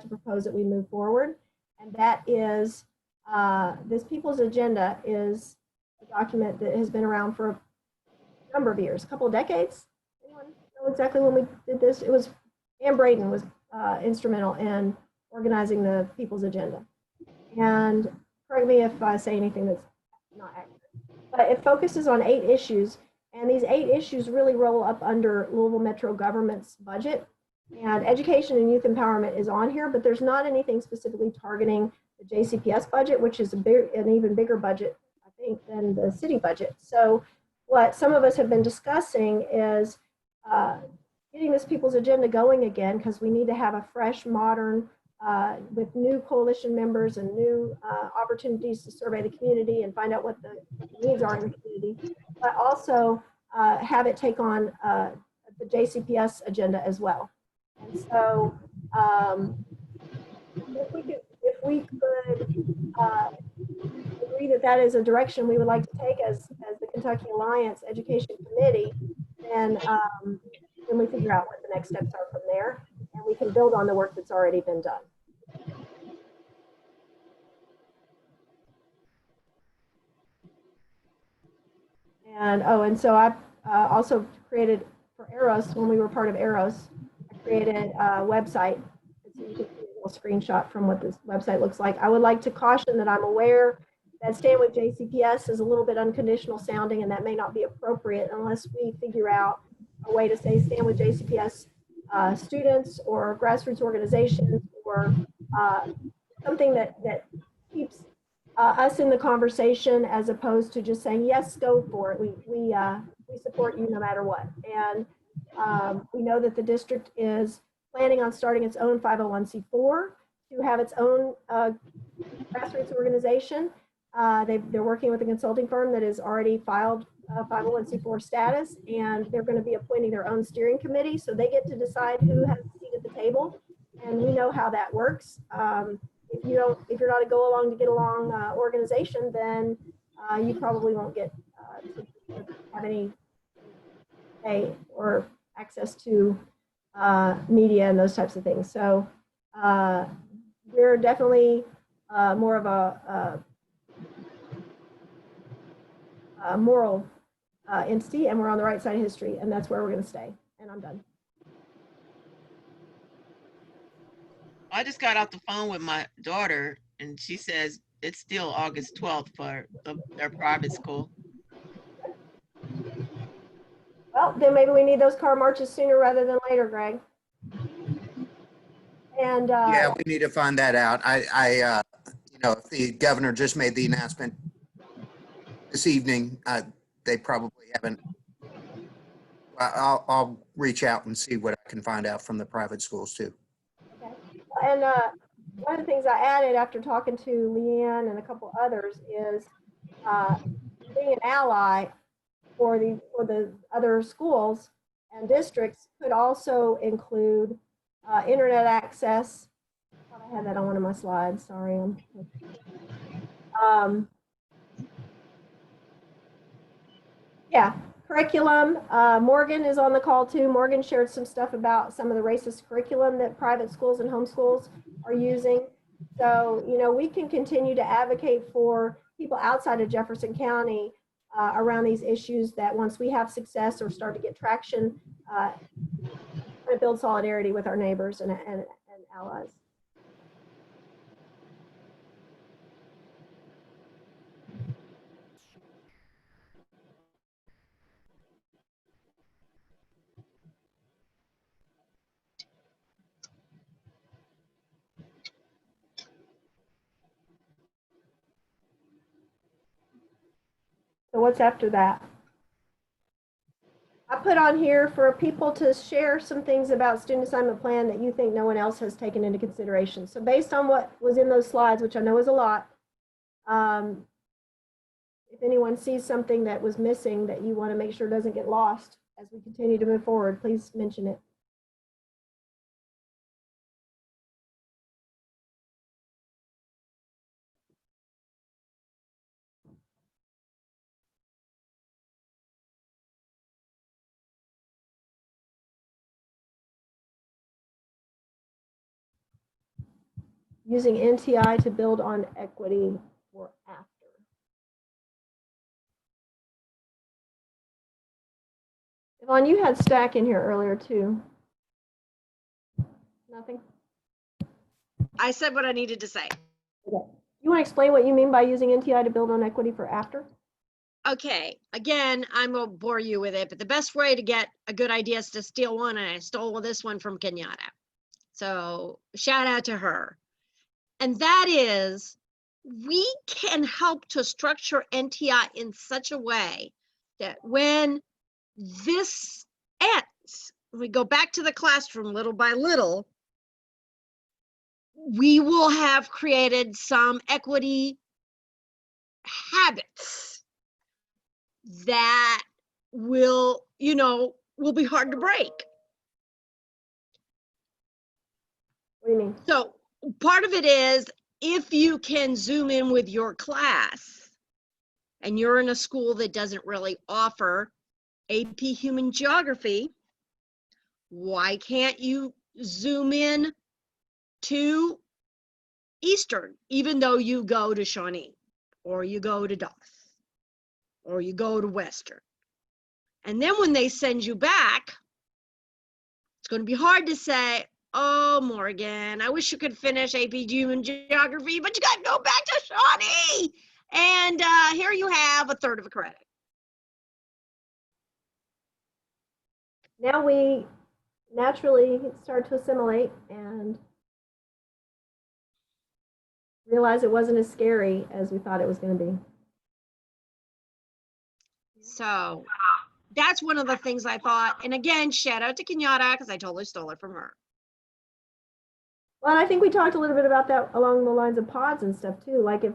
propose that we move forward. And that is, this People's Agenda is a document that has been around for a number of years, a couple of decades. Anyone know exactly when we did this? It was, Ann Braden was instrumental in organizing the People's Agenda. And correct me if I say anything that's not accurate. But it focuses on 8 issues, and these 8 issues really roll up under Louisville Metro government's budget. And education and youth empowerment is on here, but there's not anything specifically targeting the JCPS budget, which is an even bigger budget, I think, than the city budget. So what some of us have been discussing is getting this People's Agenda going again, because we need to have a fresh, modern, with new coalition members and new opportunities to survey the community and find out what the needs are in the community, but also have it take on the JCPS agenda as well. And so if we could agree that that is a direction we would like to take as the Kentucky Alliance Education Committee, then we figure out what the next steps are from there, and we can build on the work that's already been done. And so I also created for Eros, when we were part of Eros, I created a website. So you can see a little screenshot from what this website looks like. I would like to caution that I'm aware that Stand with JCPS is a little bit unconditional sounding, and that may not be appropriate unless we figure out a way to say Stand with JCPS students or grassroots organizations, or something that keeps us in the conversation, as opposed to just saying, yes, go for it. We support you no matter what. And we know that the district is planning on starting its own 501c4 to have its own grassroots organization. They're working with a consulting firm that has already filed 501c4 status, and they're going to be appointing their own steering committee, so they get to decide who has a seat at the table. And we know how that works. If you're not a go along to get along organization, then you probably won't get to have any pay or access to media and those types of things. So we're definitely more of a moral entity, and we're on the right side of history, and that's where we're going to stay. And I'm done. I just got off the phone with my daughter, and she says it's still August 12th for their private school. Well, then maybe we need those car marches sooner rather than later, Greg. And yeah, we need to find that out. If the governor just made the announcement this evening, they probably haven't. I'll reach out and see what I can find out from the private schools too. Okay. And one of the things I added after talking to Leanne and a couple others is being an ally for the other schools and districts could also include internet access. I thought I had that on one of my slides. Sorry. Yeah, curriculum. Morgan is on the call too. Morgan shared some stuff about some of the racist curriculum that private schools and homeschools are using. So, we can continue to advocate for people outside of Jefferson County around these issues, that once we have success or start to get traction, build solidarity with our neighbors and allies. So what's after that? I put on here for people to share some things about student assignment plan that you think no one else has taken into consideration. So based on what was in those slides, which I know is a lot, if anyone sees something that was missing that you want to make sure doesn't get lost as we continue to move forward, please mention it. using NTI to build on equity for after. Yvonne, you had stack in here earlier too. Nothing? I said what I needed to say. Okay. You want to explain what you mean by using NTI to build on equity for after? Okay, again, I won't bore you with it, but the best way to get a good idea is to steal one, and I stole this one from Kenyatta. So shout out to her. And that is, we can help to structure NTI in such a way that when this ends, we go back to the classroom little by little, we will have created some equity habits that will, will be hard to break. What do you mean? So part of it is if you can zoom in with your class and you're in a school that doesn't really offer AP Human Geography, why can't you zoom in to Eastern, even though you go to Shawnee or you go to Doss or you go to Western? And then when they send you back, it's going to be hard to say, oh, Morgan, I wish you could finish AP Human Geography, but you got to go back to Shawnee. And here you have a third of a credit. Now we naturally start to assimilate and realize it wasn't as scary as we thought it was going to be. So that's one of the things I thought. And again, shout out to Kenyatta because I totally stole it from her. Well, and I think we talked a little bit about that along the lines of pods and stuff too. Like if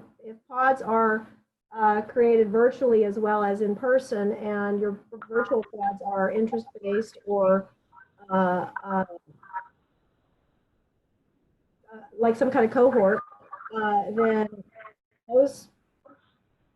pods are created virtually as well as in person, and your virtual pods are interest-based or like some kind of cohort, then those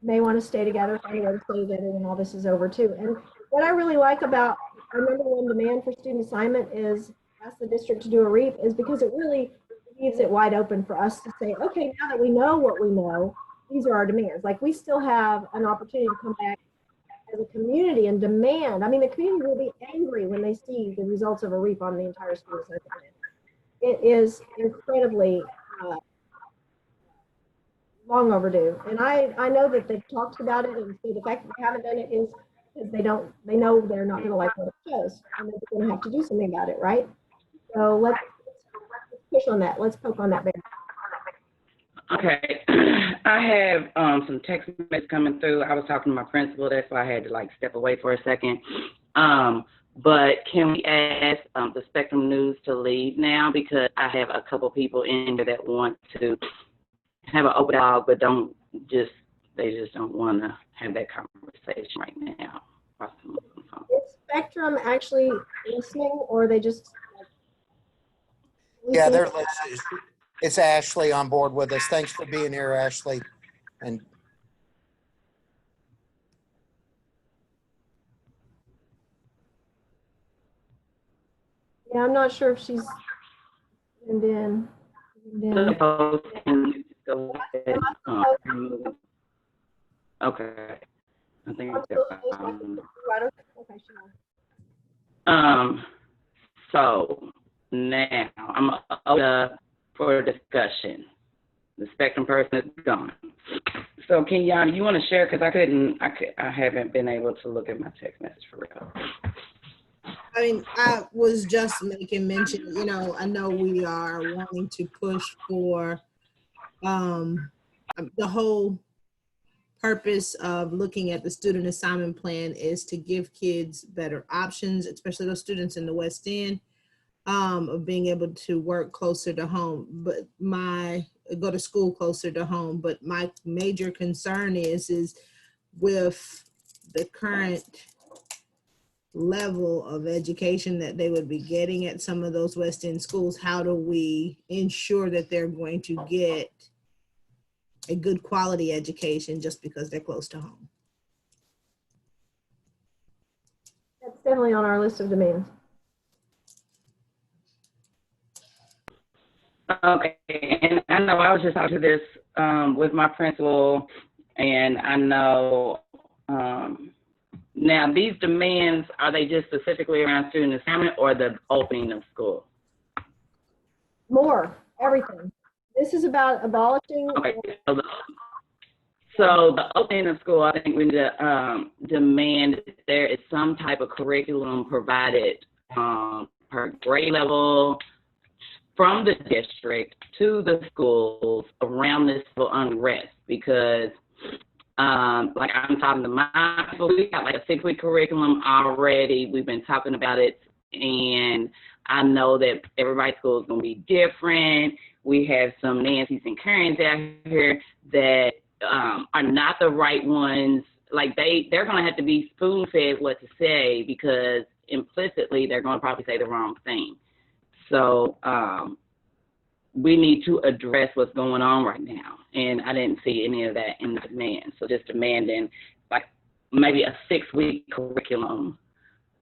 may want to stay together, find a way to stay together when all this is over too. And what I really like about our number one demand for student assignment is ask the district to do a REAP, is because it really leaves it wide open for us to say, okay, now that we know what we know, these are our demands. Like we still have an opportunity to come back as a community and demand. I mean, the community will be angry when they see the results of a REAP on the entire school assignment plan. It is incredibly long overdue. And I know that they've talked about it, and so the fact that they haven't done it is because they know they're not going to like what it shows, and they're going to have to do something about it, right? So let's push on that. Let's poke on that bear. Okay, I have some text messages coming through. I was talking to my principal, that's why I had to step away for a second. But can we ask the Spectrum News to leave now, because I have a couple people in there that want to have an open dialogue, but they just don't want to have that conversation right now. Is Spectrum actually listening, or are they just? Yeah, they're listening. It's Ashley on board with us. Thanks for being here, Ashley. And yeah, I'm not sure if she's tuned in. Okay. I think so now I'm up for discussion. The Spectrum person is gone. So Kenyatta, you want to share? Because I haven't been able to look at my text message for real. I mean, I was just making mention, I know we are wanting to push for the whole purpose of looking at the student assignment plan is to give kids better options, especially those students in the West End, of being able to work closer to home, but go to school closer to home. But my major concern is with the current level of education that they would be getting at some of those West End schools, how do we ensure that they're going to get a good quality education just because they're close to home? That's definitely on our list of demands. Okay, and I know I was just talking to this with my principal, and I know now these demands, are they just specifically around student assignment or the opening of school? More, everything. This is about abolishing. Okay. So the opening of school, I think we need to demand that there is some type of curriculum provided per grade level from the district to the schools around this unrest, because like I'm talking to my people, we got like a 6-week curriculum already. We've been talking about it, and I know that everybody's school is going to be different. We have some Nancy's and Karens out here that are not the right ones. Like they're going to have to be spoon-fed what to say, because implicitly they're going to probably say the wrong thing. So we need to address what's going on right now. And I didn't see any of that in the demand. So just demanding like maybe a 6-week curriculum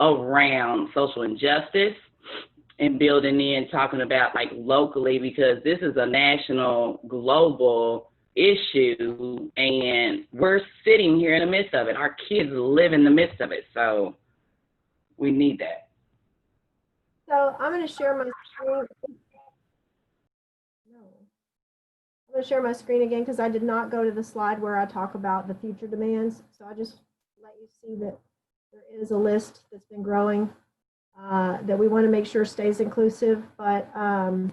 around social injustice and building in, talking about like locally, because this is a national, global issue, and we're sitting here in the midst of it. Our kids live in the midst of it. So we need that. So I'm going to share my screen. No. I'm going to share my screen again because I did not go to the slide where I talk about the future demands. So I just let you see that there is a list that's been growing that we want to make sure stays inclusive, but I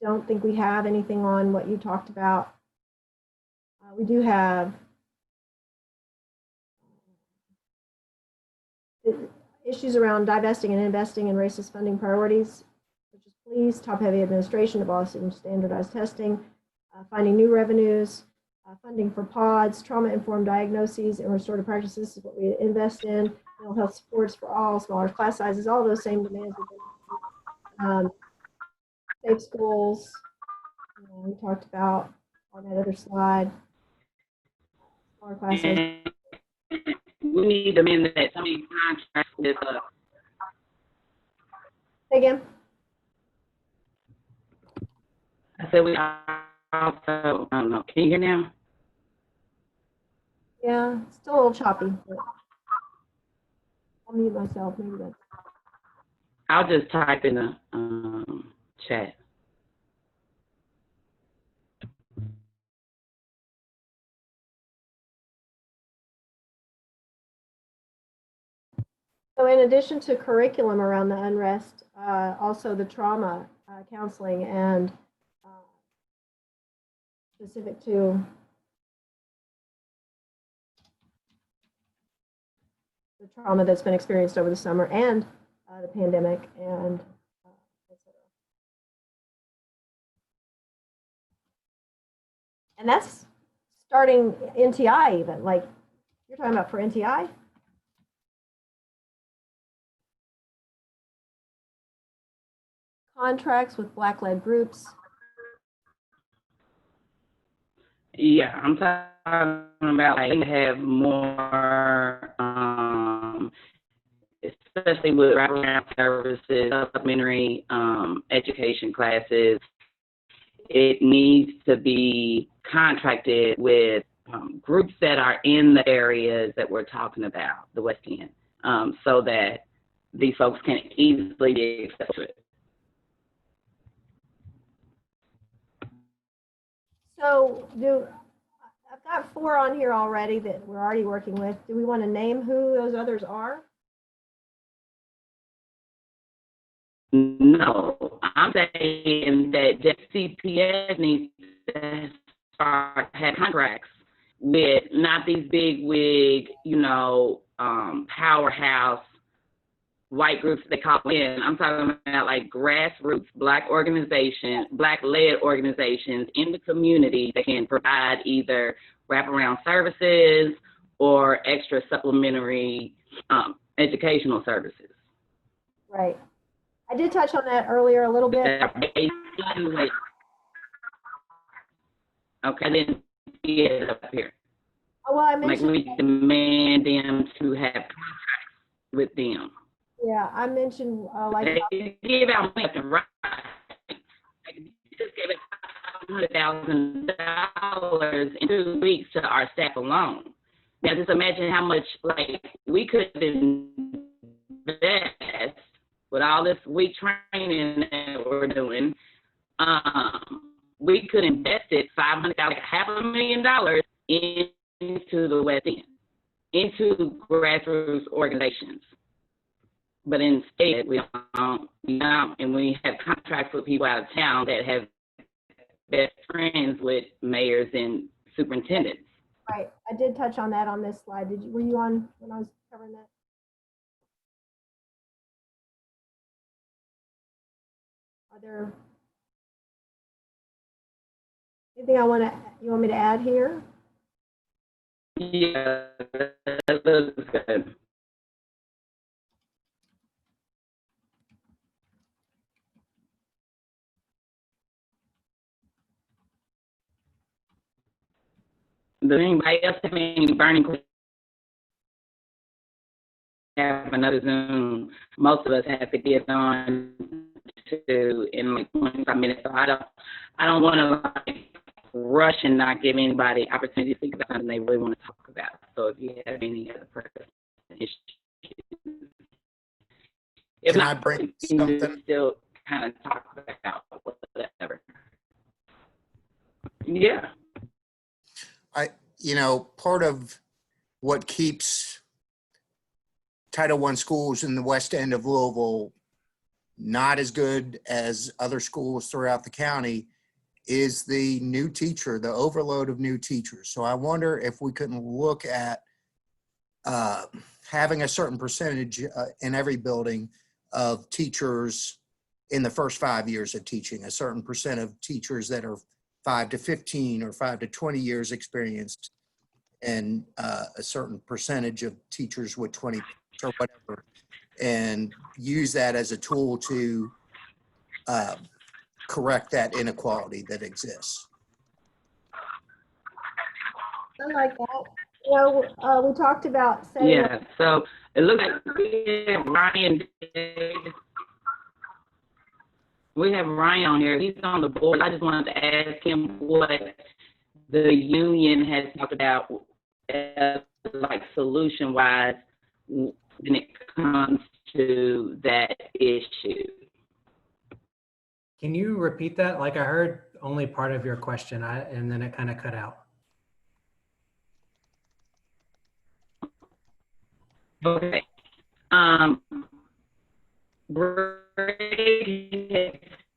don't think we have anything on what you talked about. We do have issues around divesting and investing in racist funding priorities, such as police, top-heavy administration, abolishing standardized testing, finding new revenues, funding for pods, trauma-informed diagnoses, and restorative practices is what we invest in, mental health supports for all, smaller class sizes, all those same demands. Safe schools, we talked about on that other slide, smaller class sizes. We need to amend that some of these contracts with Say again? I said we also, I don't know, can you hear now? Yeah, still a little choppy, but I'll mute myself, maybe that's. I'll just type in the chat. So in addition to curriculum around the unrest, also the trauma counseling and specific to the trauma that's been experienced over the summer and the pandemic and et cetera. And that's starting NTI even, like you're talking about for NTI? Contracts with Black-led groups. Yeah, I'm talking about like have more, especially with wraparound services, supplementary education classes. It needs to be contracted with groups that are in the areas that we're talking about, the West End, so that these folks can easily get access to it. So I've got 4 on here already that we're already working with. Do we want to name who those others are? No, I'm saying that CPS needs to start have contracts with not these big wig, powerhouse white groups they call in. I'm talking about like grassroots Black organizations, Black-led organizations in the community that can provide either wraparound services or extra supplementary educational services. Right. I did touch on that earlier a little bit. Okay, I didn't see it up here. Oh, well, I mentioned. Like we demand them to have contracts with them. Yeah, I mentioned They give out left and right. Like, you just gave it $500,000 in 2 weeks to our staff alone. Now, just imagine how much like we could invest with all this week training that we're doing. We could invest it $500,000, $500,000 into the West End, into grassroots organizations. But instead, we don't, and we have contracts with people out of town that have best friends with mayors and superintendents. Right, I did touch on that on this slide. Were you on when I was covering that? Are there anything you want me to add here? Yeah, that looks good. Does anybody else have any burning questions? Have another Zoom. Most of us have to get on to in like 25 minutes. So I don't want to like rush and not give anybody opportunity to think about something they really want to talk about. So if you have any other purpose issues, if Can not, I bring we can something? still kind of talk about whatever. Yeah. Part of what keeps Title I schools in the west end of Louisville not as good as other schools throughout the county is the new teacher, the overload of new teachers. So I wonder if we couldn't look at having a certain percentage in every building of teachers in the first 5 years of teaching, a certain percent of teachers that are 5 to 15 or 5 to 20 years experienced, and a certain percentage of teachers with 20 or whatever, and use that as a tool to correct that inequality that exists. I like that. We talked about setting Yeah, so it looks like we have Ryan Davis. We have Ryan on here. He's on the board. I just wanted to ask him what the union has talked about, like solution-wise, when it comes to that issue. Can you repeat that? Like I heard only part of your question and then it kind of cut out. Okay. Greg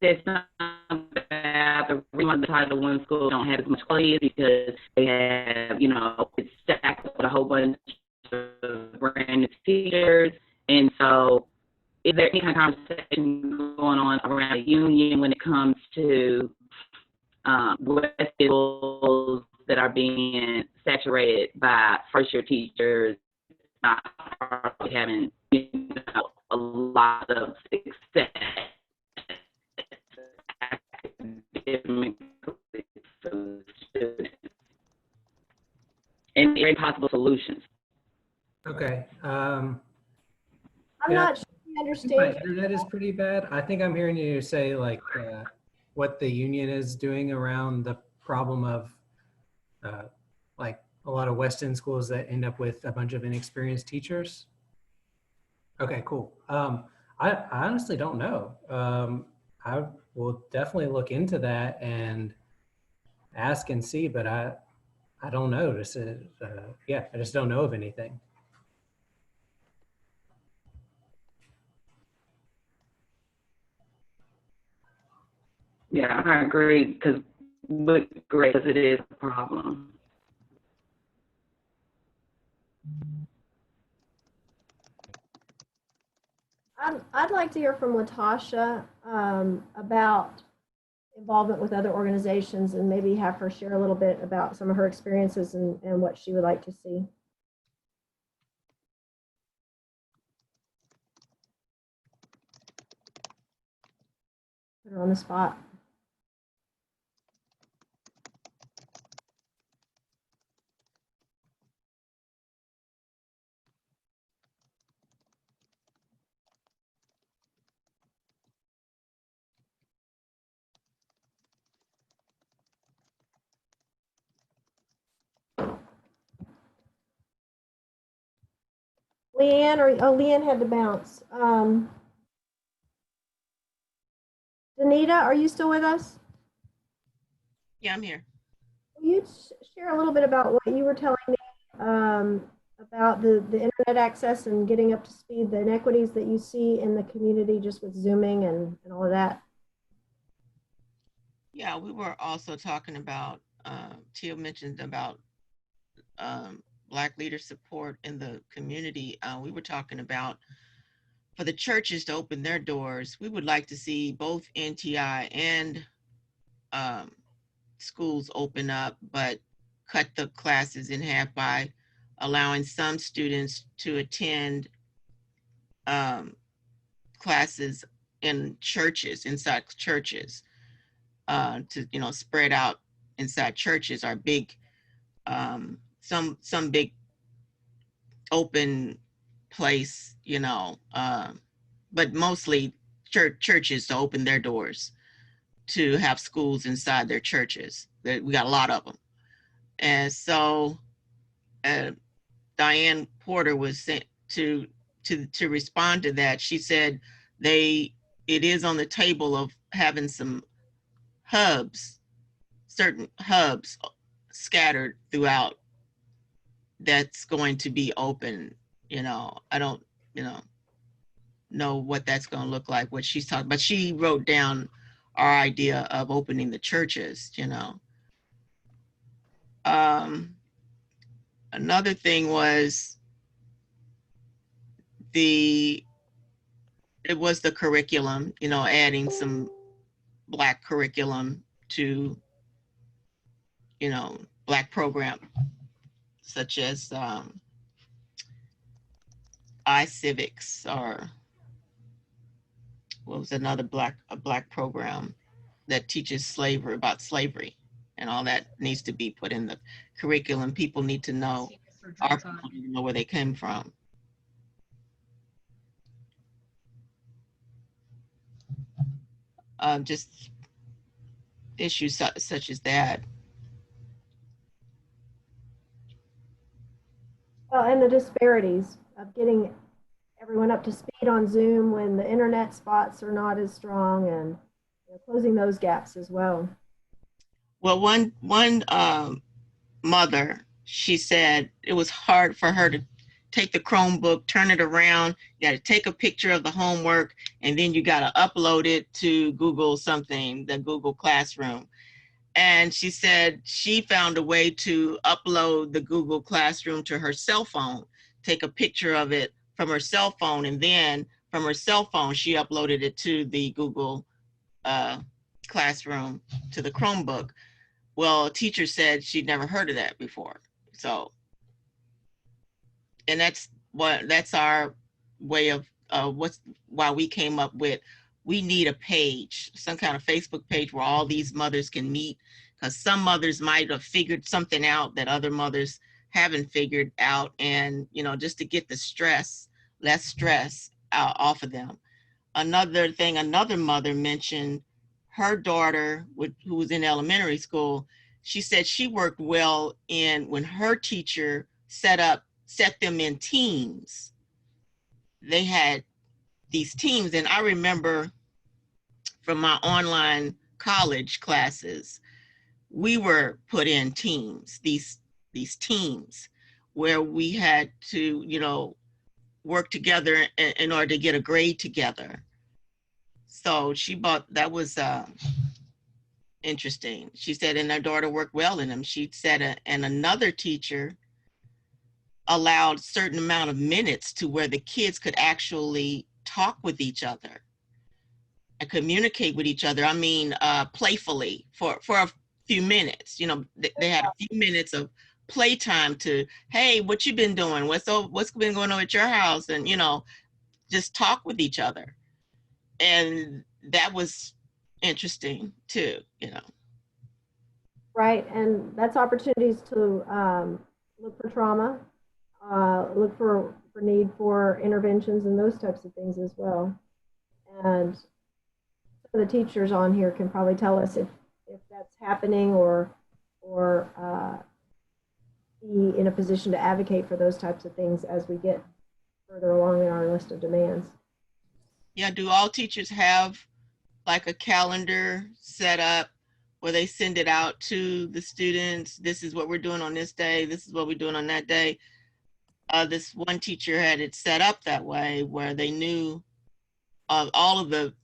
said something about the reason the Title I schools don't have as much quality is because they have, it's stacked with a whole bunch of brand new teachers. And so is there any kind of conversation going on around the union when it comes to West schools that are being saturated by first-year teachers, not having a lot of success academically for the students, and very possible solutions? Okay. I'm Yeah. not sure I My understand. internet is pretty bad. I think I'm hearing you say like what the union is doing around the problem of like a lot of West End schools that end up with a bunch of inexperienced teachers. Okay, cool. I honestly don't know. I will definitely look into that and ask and see, but I don't know. Yeah, I just don't know of anything. Yeah, I agree, because it is a problem. I'd like to hear from Latasha about involvement with other organizations and maybe have her share a little bit about some of her experiences and what she would like to see. Put her on the spot. Leanne had to bounce. Danita, are you still with us? Yeah, I'm here. Will you share a little bit about what you were telling me about the internet access and getting up to speed, the inequities that you see in the community just with Zooming and all of that? Yeah, we were also talking about, Tia mentioned about Black leader support in the community. We were talking about for the churches to open their doors. We would like to see both NTI and schools open up, but cut the classes in half by allowing some students to attend classes in churches, inside churches, to, you know, spread out inside churches are big, some big open place, you know, but mostly churches to open their doors to have schools inside their churches. We got a lot of them. And so Diane Porter was sent to respond to that. She said it is on the table of having some hubs, certain hubs scattered throughout that's going to be open. You know, I don't, you know what that's going to look like, what she's talking, but she wrote down our idea of opening the churches, you know. Another thing was it was the curriculum, you know, adding some Black curriculum to, you know, Black program, such as iCivics, or what was another Black program that teaches slavery, about slavery, and all that needs to be put in the curriculum. People need to know, our people need to know where they came from. Just issues such as that. Well, and the disparities of getting everyone up to speed on Zoom when the internet spots are not as strong, and closing those gaps as well. Well, one mother, she said it was hard for her to take the Chromebook, turn it around, you got to take a picture of the homework, and then you got to upload it to Google something, the Google Classroom. And she said she found a way to upload the Google Classroom to her cell phone, take a picture of it from her cell phone, and then from her cell phone, she uploaded it to the Google Classroom, to the Chromebook. Well, a teacher said she'd never heard of that before. So, and that's our way of why we came up with, we need a page, some kind of Facebook page where all these mothers can meet, because some mothers might have figured something out that other mothers haven't figured out, and, you know, just to get the less stress off of them. Another thing, another mother mentioned, her daughter, who was in elementary school, she said she worked well when her teacher set them in teams. They had these teams, and I remember from my online college classes, we were put in teams, these teams, where we had to, you know, work together in order to get a grade together. So that was interesting. She said, and her daughter worked well in them. She said, and another teacher allowed certain amount of minutes to where the kids could actually talk with each other and communicate with each other. I mean, playfully for a few minutes. You know, they had a few minutes of playtime to, hey, what you been doing? What's been going on at your house? And, you know, just talk with each other. And that was interesting too, you know. Right, and that's opportunities to look for trauma, look for need for interventions and those types of things as well. And some of the teachers on here can probably tell us if that's happening, or be in a position to advocate for those types of things as we get further along in our list of demands. Yeah, do all teachers have like a calendar set up where they send it out to the students? This is what we're doing on this day. This is what we're doing on that day. This one teacher had it set up that way where they knew all of the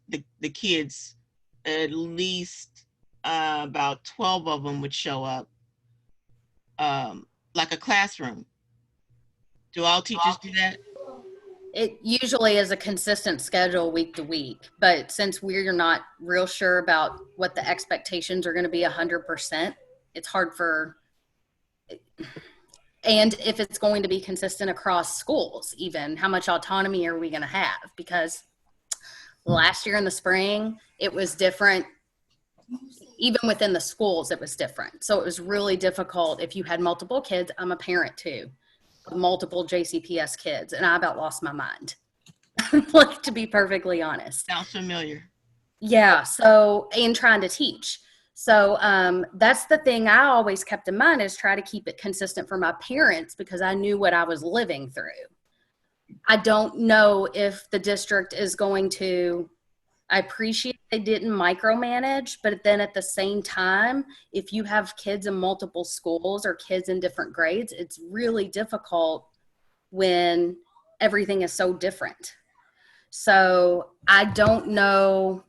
kids, at least about 12 of them would show up, like a classroom. Do all teachers do that? It usually is a consistent schedule week to week, but since we're not real sure about what the expectations are going to be 100%, it's hard for, and if it's going to be consistent across schools, even how much autonomy are we going to have? Because last year in the spring, it was different. Even within the schools, it was different. So it was really difficult if you had multiple kids. I'm a parent too. Multiple JCPS kids, and I about lost my mind. Like, to be perfectly honest. Sounds familiar. Yeah. So, and trying to teach. So that's the thing I always kept in mind, is try to keep it consistent for my parents, because I knew what I was living through. I don't know if the district is going to, I appreciate they didn't micromanage, but then at the same time, if you have kids in multiple schools or kids in different grades, it's really difficult when everything is so different. So I don't know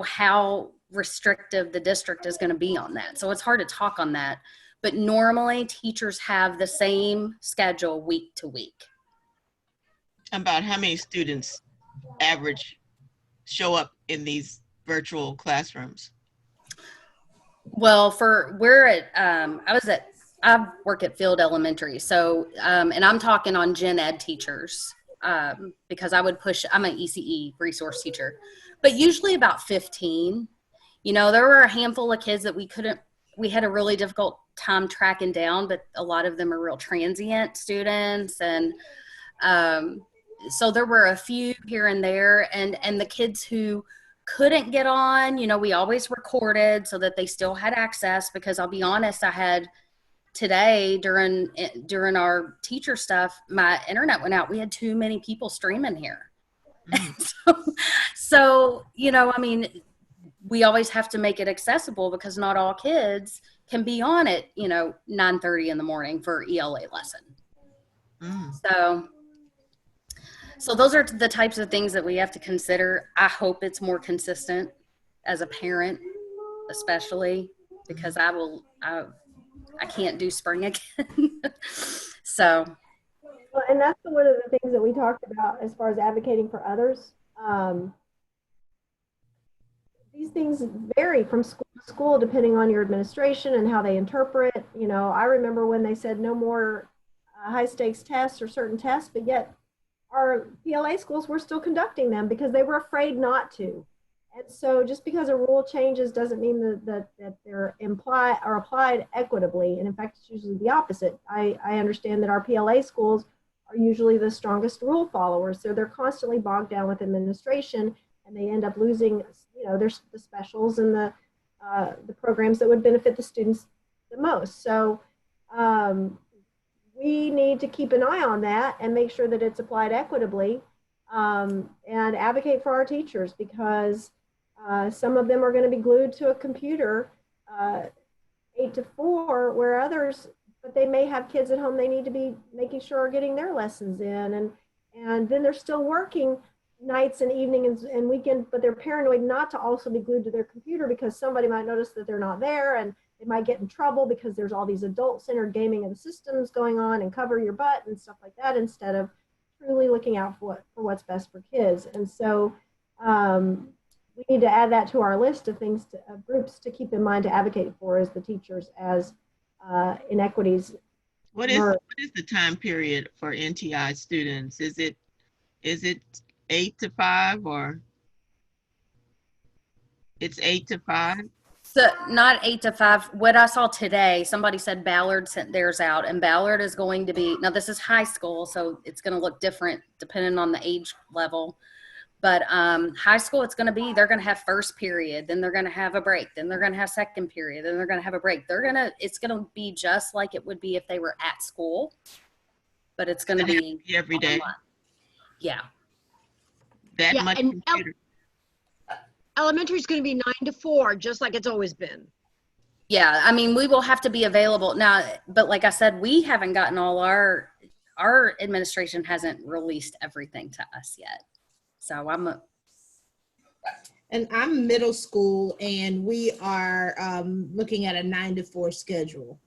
how restrictive the district is going to be on that. So it's hard to talk on that. But normally teachers have the same schedule week to week. About how many students average show up in these virtual classrooms? Well, I work at Field Elementary. So, and I'm talking on gen ed teachers, because I'm an ECE resource teacher, but usually about 15. You know, there were a handful of kids that we had a really difficult time tracking down, but a lot of them are real transient students. And, so there were a few here and there, and the kids who couldn't get on, you know, we always recorded so that they still had access, because I'll be honest, I had today during our teacher stuff, my internet went out. We had too many people streaming here. So, you know, I mean, we always have to make it accessible, because not all kids can be on at, 9:30 in the morning for ELA lesson. So those are the types of things that we have to consider. I hope it's more consistent as a parent, especially because I can't do spring again. So. Well, and that's one of the things that we talked about as far as advocating for others. These things vary from school to school depending on your administration and how they interpret. You know, I remember when they said no more high stakes tests or certain tests, but yet our PLA schools were still conducting them because they were afraid not to. And so just because a rule changes doesn't mean that they're applied equitably. And in fact, it's usually the opposite. I understand that our PLA schools are usually the strongest rule followers. So they're constantly bogged down with administration, and they end up losing, there's the specials and the programs that would benefit the students the most. So we need to keep an eye on that and make sure that it's applied equitably, and advocate for our teachers, because some of them are going to be glued to a computer 8 to 4, where others, but they may have kids at home they need to be making sure are getting their lessons in, and then they're still working nights and evenings and weekends, but they're paranoid not to also be glued to their computer, because somebody might notice that they're not there, and they might get in trouble because there's all these adult-centered gaming of the systems going on, and cover your butt and stuff like that, instead of truly looking out for what's best for kids. And so we need to add that to our list of things, of groups to keep in mind to advocate for as the teachers, as inequities. What is the time period for NTI students? Is it 8 to 5, or it's 8 to 5? So not 8 to 5. What I saw today, somebody said Ballard sent theirs out, and Ballard is going to be, now this is high school, so it's going to look different depending on the age level. But high school, it's going to be, they're going to have first period, then they're going to have a break, then they're going to have second period, then they're going to have a break. It's going to be just like it would be if they were at school. but it's going to be every day. online. Yeah. That Yeah, much and computer. elementary is going to be 9 to 4, just like it's always been. Yeah, I mean, we will have to be available now, but like I said, we haven't gotten all our administration hasn't released everything to us yet. So And I'm middle school, and we are looking at a 9 to 4 schedule.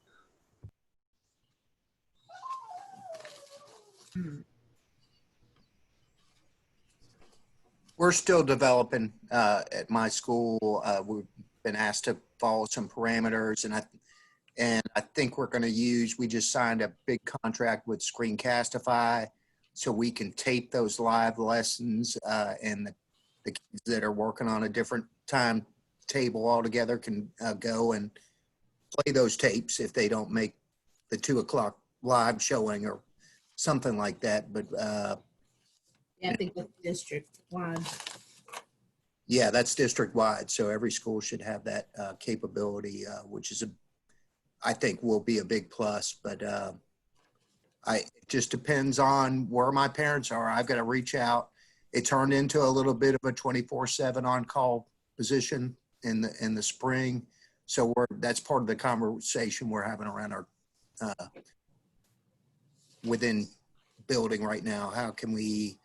We're still developing at my school. We've been asked to follow some parameters, and I think we're going to use. We just signed a big contract with Screencastify, so we can tape those live lessons, and the kids that are working on a different timetable altogether can go and play those tapes if they don't make the 2 o'clock live showing or something like that. But Yeah, I think that's district wide. yeah, that's district wide. So every school should have that capability, which is I think will be a big plus. But it just depends on where my parents are. I've got to reach out. It turned into a little bit of a 24/7 on-call position in the spring. So that's part of the conversation we're having around our within building right now. How can we,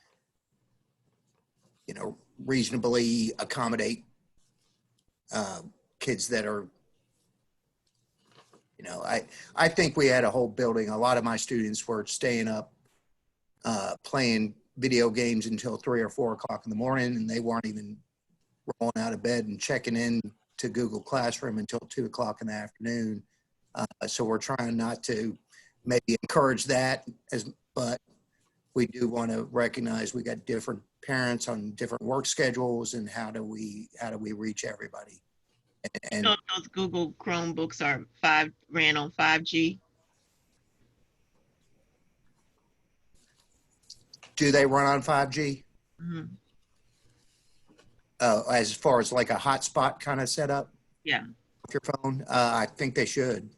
reasonably accommodate kids that are, I think we had a whole building. A lot of my students were staying up playing video games until 3 or 4 o'clock in the morning, and they weren't even rolling out of bed and checking in to Google Classroom until 2 o'clock in the afternoon. So we're trying not to maybe encourage that, but we do want to recognize we got different parents on different work schedules, and how do we reach everybody? And Those Google Chromebooks ran on 5G. do they run on 5G? Mm-hmm. As far as like a hotspot kind of setup? Yeah. With your phone? I think they should.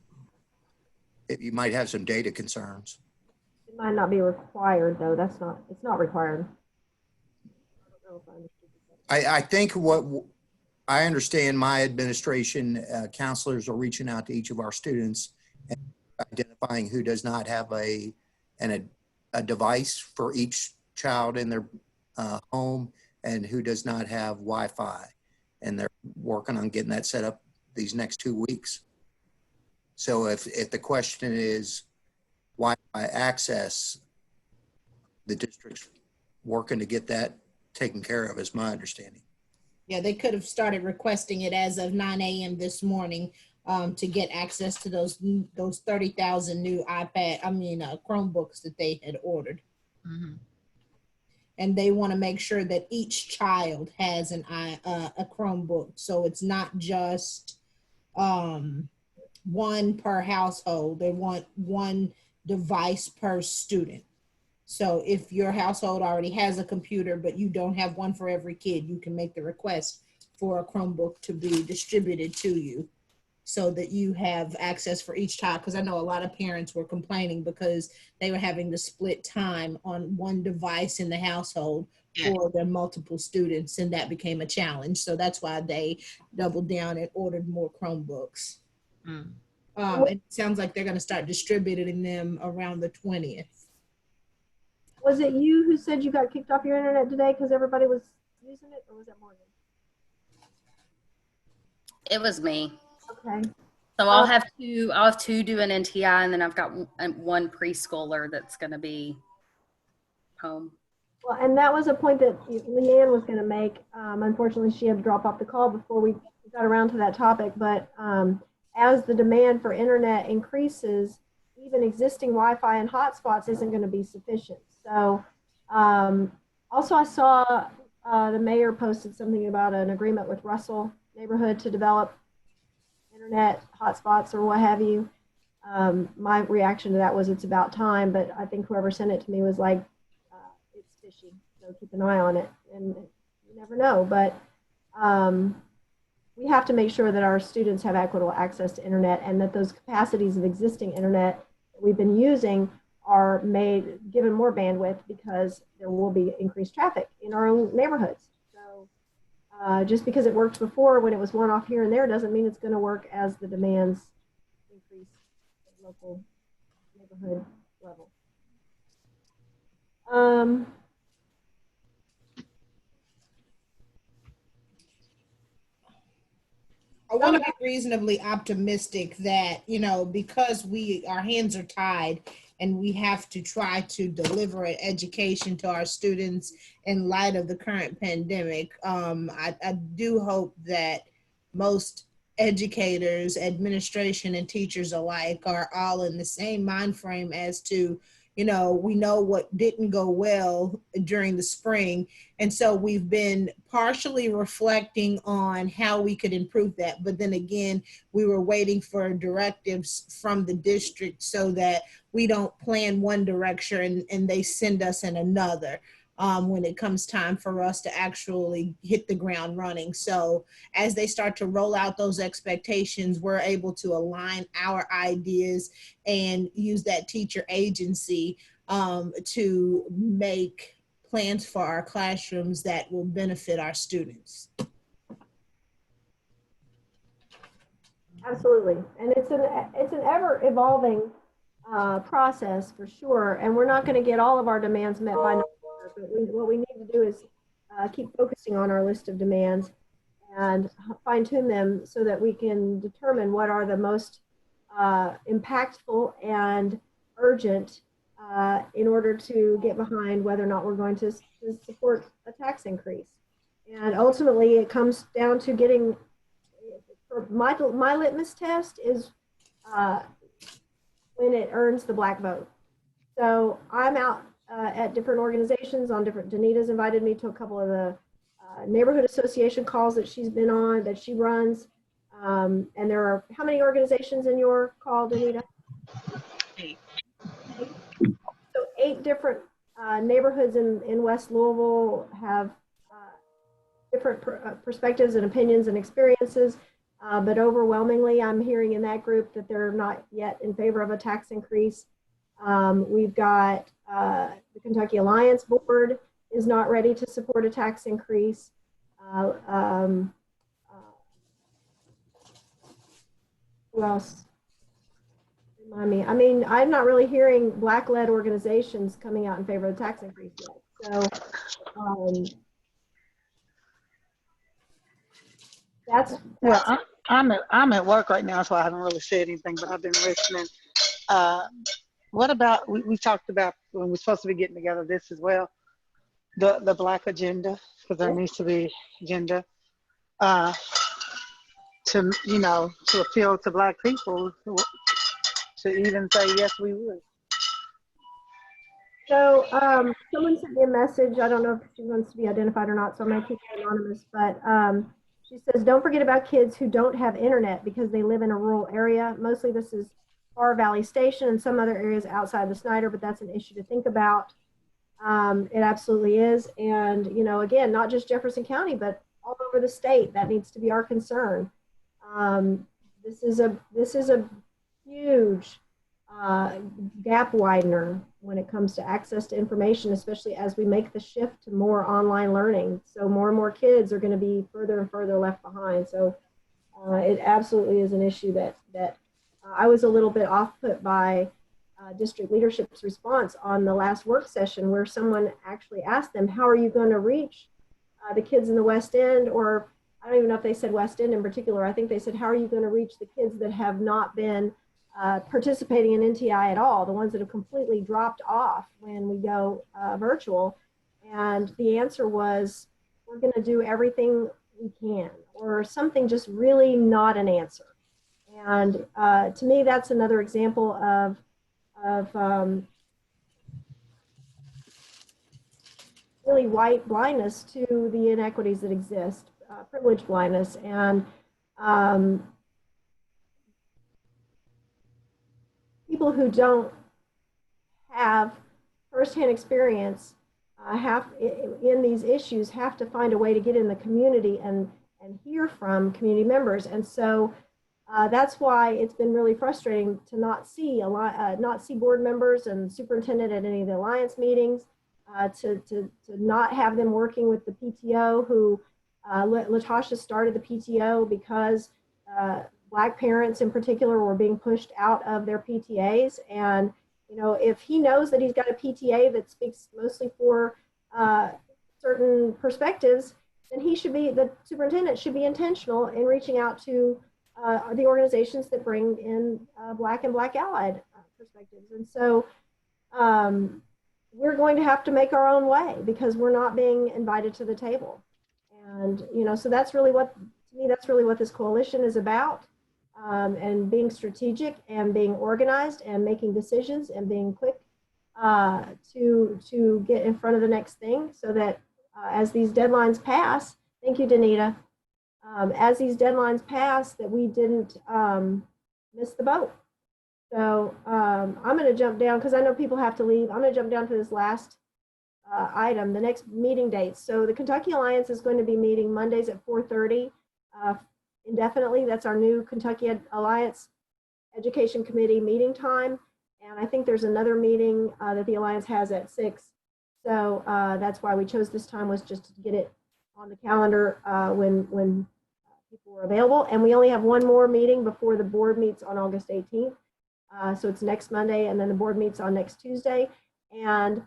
You might have some data concerns. It might not be required though. It's not required. I think what I understand, my administration counselors are reaching out to each of our students and identifying who does not have a device for each child in their home and who does not have Wi-Fi. And they're working on getting that set up these next 2 weeks. So if the question is Wi-Fi access, the district's working to get that taken care of, is my understanding. Yeah, they could have started requesting it as of 9 a.m. this morning to get access to those 30,000 new Chromebooks that they had ordered. Mm-hmm. And they want to make sure that each child has a Chromebook. So it's not just one per household. They want one device per student. So if your household already has a computer, but you don't have one for every kid, you can make the request for a Chromebook to be distributed to you so that you have access for each child. Because I know a lot of parents were complaining because they were having to split time on one device in the household for their multiple students, and that became a challenge. So that's why they doubled down and ordered more Chromebooks. Mm. It sounds like they're going to start distributing them around the 20th. Was it you who said you got kicked off your internet today because everybody was using it, or was that Morgan? It was me. Okay. So I'll have two do an NTI, and then I've got one preschooler that's going to be home. Well, and that was a point that Leanne was going to make. Unfortunately, she had to drop off the call before we got around to that topic. But as the demand for internet increases, even existing Wi-Fi and hotspots isn't going to be sufficient. So also I saw the mayor posted something about an agreement with Russell neighborhood to develop internet hotspots or what have you. My reaction to that was it's about time, but I think whoever sent it to me was like, it's fishy, so keep an eye on it. And you never know, but we have to make sure that our students have equitable access to internet and that those capacities of existing internet that we've been using are given more bandwidth because there will be increased traffic in our own neighborhoods. So just because it worked before when it was one off here and there doesn't mean it's going to work as the demands increase at local neighborhood level. I want to be reasonably optimistic that, because our hands are tied and we have to try to deliver an education to our students in light of the current pandemic. I do hope that most educators, administration, and teachers alike are all in the same mind frame as to, we know what didn't go well during the spring. And so we've been partially reflecting on how we could improve that. But then again, we were waiting for directives from the district so that we don't plan one direction and they send us in another when it comes time for us to actually hit the ground running. So as they start to roll out those expectations, we're able to align our ideas and use that teacher agency to make plans for our classrooms that will benefit our students. Absolutely, and it's an ever evolving process for sure, and we're not going to get all of our demands met by November, but what we need to do is keep focusing on our list of demands and fine tune them so that we can determine what are the most impactful and urgent in order to get behind whether or not we're going to support a tax increase. And ultimately, it comes down to getting, my litmus test is when it earns the black vote. So I'm out at different organizations on different, Danita's invited me to a couple of the neighborhood association calls that she's been on, that she runs. And there are, how many organizations in your call, Danita? 8. So 8 different neighborhoods in West Louisville have different perspectives and opinions and experiences. But overwhelmingly, I'm hearing in that group that they're not yet in favor of a tax increase. We've got the Kentucky Alliance Board is not ready to support a tax increase. Who else? Remind me. I mean, I'm not really hearing Black-led organizations coming out in favor of the tax increase yet. So that's Well, I'm at work right now, so I haven't really said anything, but I've been listening. What about, we talked about when we're supposed to be getting together this as well, the Black agenda, because there needs to be agenda to, to appeal to Black people to even say, yes, we would. So someone sent me a message. I don't know if she wants to be identified or not, so I'm going to keep it anonymous. But she says, don't forget about kids who don't have internet because they live in a rural area. Mostly this is Far Valley Station and some other areas outside the Snyder, but that's an issue to think about. It absolutely is. And, again, not just Jefferson County, but all over the state, that needs to be our concern. This is a huge gap widener when it comes to access to information, especially as we make the shift to more online learning. So more and more kids are going to be further and further left behind. So it absolutely is an issue that I was a little bit off put by district leadership's response on the last work session, where someone actually asked them, how are you going to reach the kids in the West End? Or I don't even know if they said West End in particular. I think they said, how are you going to reach the kids that have not been participating in NTI at all, the ones that have completely dropped off when we go virtual? And the answer was, we're going to do everything we can, or something just really not an answer. And to me, that's another example of really white blindness to the inequities that exist, privilege blindness. And people who don't have firsthand experience in these issues have to find a way to get in the community and hear from community members. And so That's why it's been really frustrating to not see not see board members and superintendent at any of the Alliance meetings, to not have them working with the PTO who, Latasha started the PTO because Black parents in particular were being pushed out of their PTAs. And, you know, if he knows that he's got a PTA that speaks mostly for certain perspectives, then the superintendent should be intentional in reaching out to the organizations that bring in Black and Black allied perspectives. And so we're going to have to make our own way because we're not being invited to the table. And, you know, so that's really what, to me, that's really what this coalition is about. And being strategic and being organized and making decisions and being quick to get in front of the next thing so that as these deadlines pass, thank you, Danita, as these deadlines pass, that we didn't miss the boat. So I'm going to jump down because I know people have to leave. I'm going to jump down to this last item, the next meeting dates. So the Kentucky Alliance is going to be meeting Mondays at 4:30 indefinitely. That's our new Kentucky Alliance Education Committee meeting time. And I think there's another meeting that the Alliance has at 6. So that's why we chose this time, was just to get it on the calendar when people were available. And we only have one more meeting before the board meets on August 18th. So it's next Monday, and then the board meets on next Tuesday. And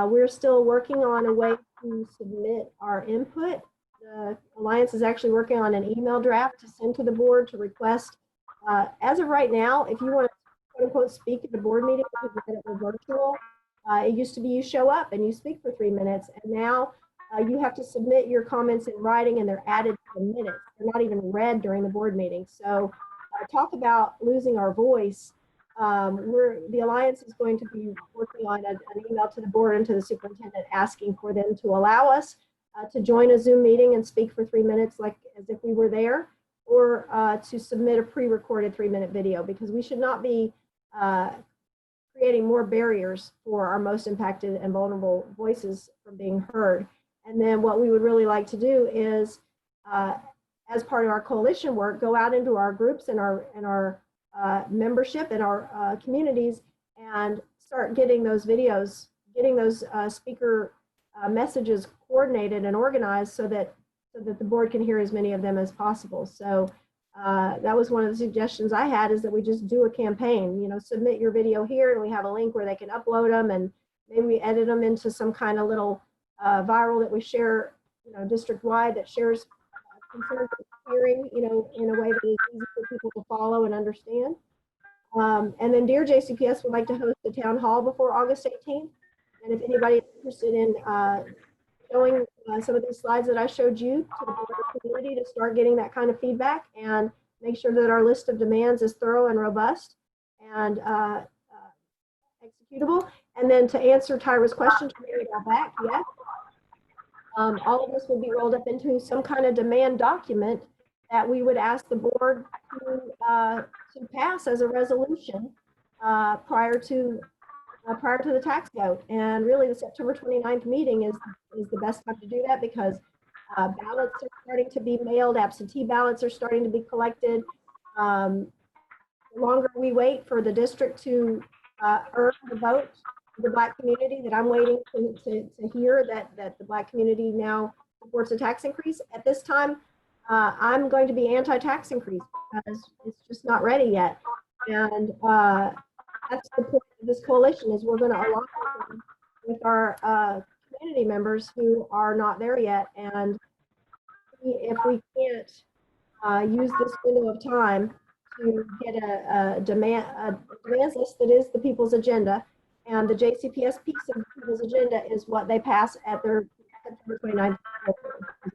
we're still working on a way to submit our input. The Alliance is actually working on an email draft to send to the board to request. As of right now, if you want to quote unquote speak at the board meeting because it was virtual, it used to be you show up and you speak for 3 minutes, and now you have to submit your comments in writing and they're added to the minutes. They're not even read during the board meeting. So talk about losing our voice. The Alliance is going to be working on an email to the board and to the superintendent asking for them to allow us to join a Zoom meeting and speak for 3 minutes, like as if we were there, or to submit a pre-recorded 3-minute video, because we should not be creating more barriers for our most impacted and vulnerable voices from being heard. And then what we would really like to do is, as part of our coalition work, go out into our groups and our membership and our communities and start getting those videos, getting those speaker messages coordinated and organized so that the board can hear as many of them as possible. So that was one of the suggestions I had, is that we just do a campaign, you know, submit your video here and we have a link where they can upload them, and maybe we edit them into some kind of little viral that we share, you know, district-wide, that shares concerns hearing, you know, in a way that is easy for people to follow and understand. And then Dear JCPS would like to host a town hall before August 18th. And if anybody is interested in showing some of these slides that I showed you to the broader community to start getting that kind of feedback and make sure that our list of demands is thorough and robust and executable. And then to answer Tyra's question, to bring it all back, yes. All of this will be rolled up into some kind of demand document that we would ask the board to pass as a resolution prior to the tax vote. And really the September 29th meeting is the best time to do that, because ballots are starting to be mailed, absentee ballots are starting to be collected. The longer we wait for the district to earn the vote of the Black community, that I'm waiting to hear that the Black community now supports a tax increase. At this time, I'm going to be anti-tax increase because it's just not ready yet. And that's the point of this coalition, is we're going to align with our community members who are not there yet. And if we can't use this window of time to get a demands list that is the people's agenda, and the JCPS piece of the people's agenda is what they pass at their September 29th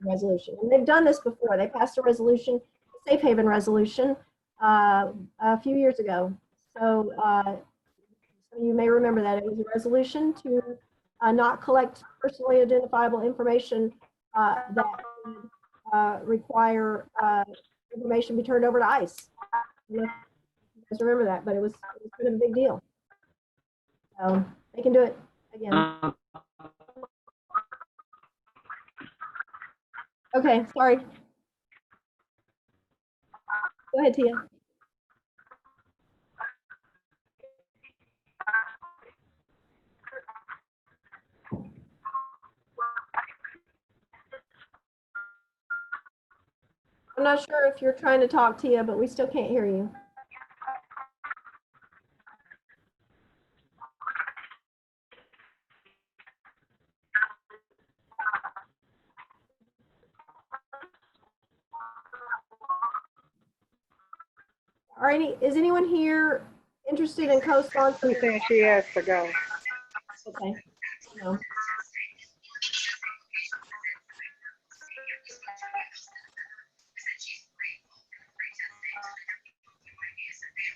resolution. And they've done this before. They passed a resolution, Safe Haven resolution, a few years ago. So you may remember that it was a resolution to not collect personally identifiable information that would require information be turned over to ICE. You guys remember that, but it was kind of a big deal. So they can do it again. Okay, sorry. Go ahead, Tia. I'm not sure if you're trying to talk, Tia, but we still can't hear you. Is anyone here interested in co-sponsoring? She's saying she has to go. Okay. No.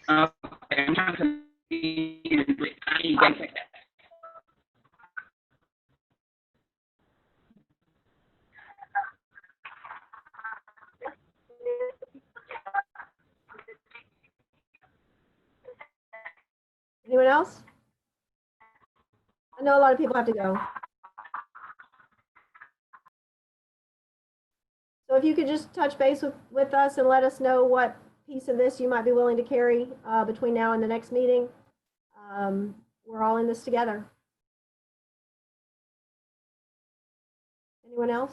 Okay, I'm trying to see. I need to check that. Anyone else? I know a lot of people have to go. So if you could just touch base with us and let us know what piece of this you might be willing to carry between now and the next meeting. We're all in this together. Anyone else?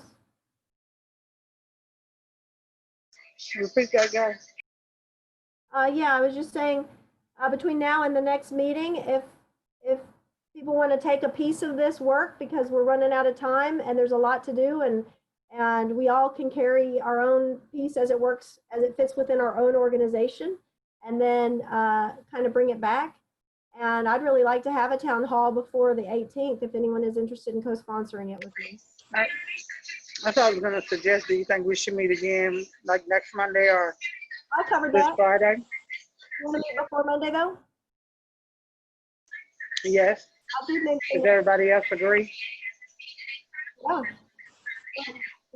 Repeat that, guys. Yeah, I was just saying between now and the next meeting, if people want to take a piece of this work because we're running out of time and there's a lot to do, and we all can carry our own piece as it works, as it fits within our own organization, and then kind of bring it back. And I'd really like to have a town hall before the 18th if anyone is interested in co-sponsoring it with me. That's what I was gonna suggest. Do you think we should meet again like next Monday or I covered this that. Friday? You want to meet before Monday though? Yes. I'll do maybe. Does everybody else agree? Yeah.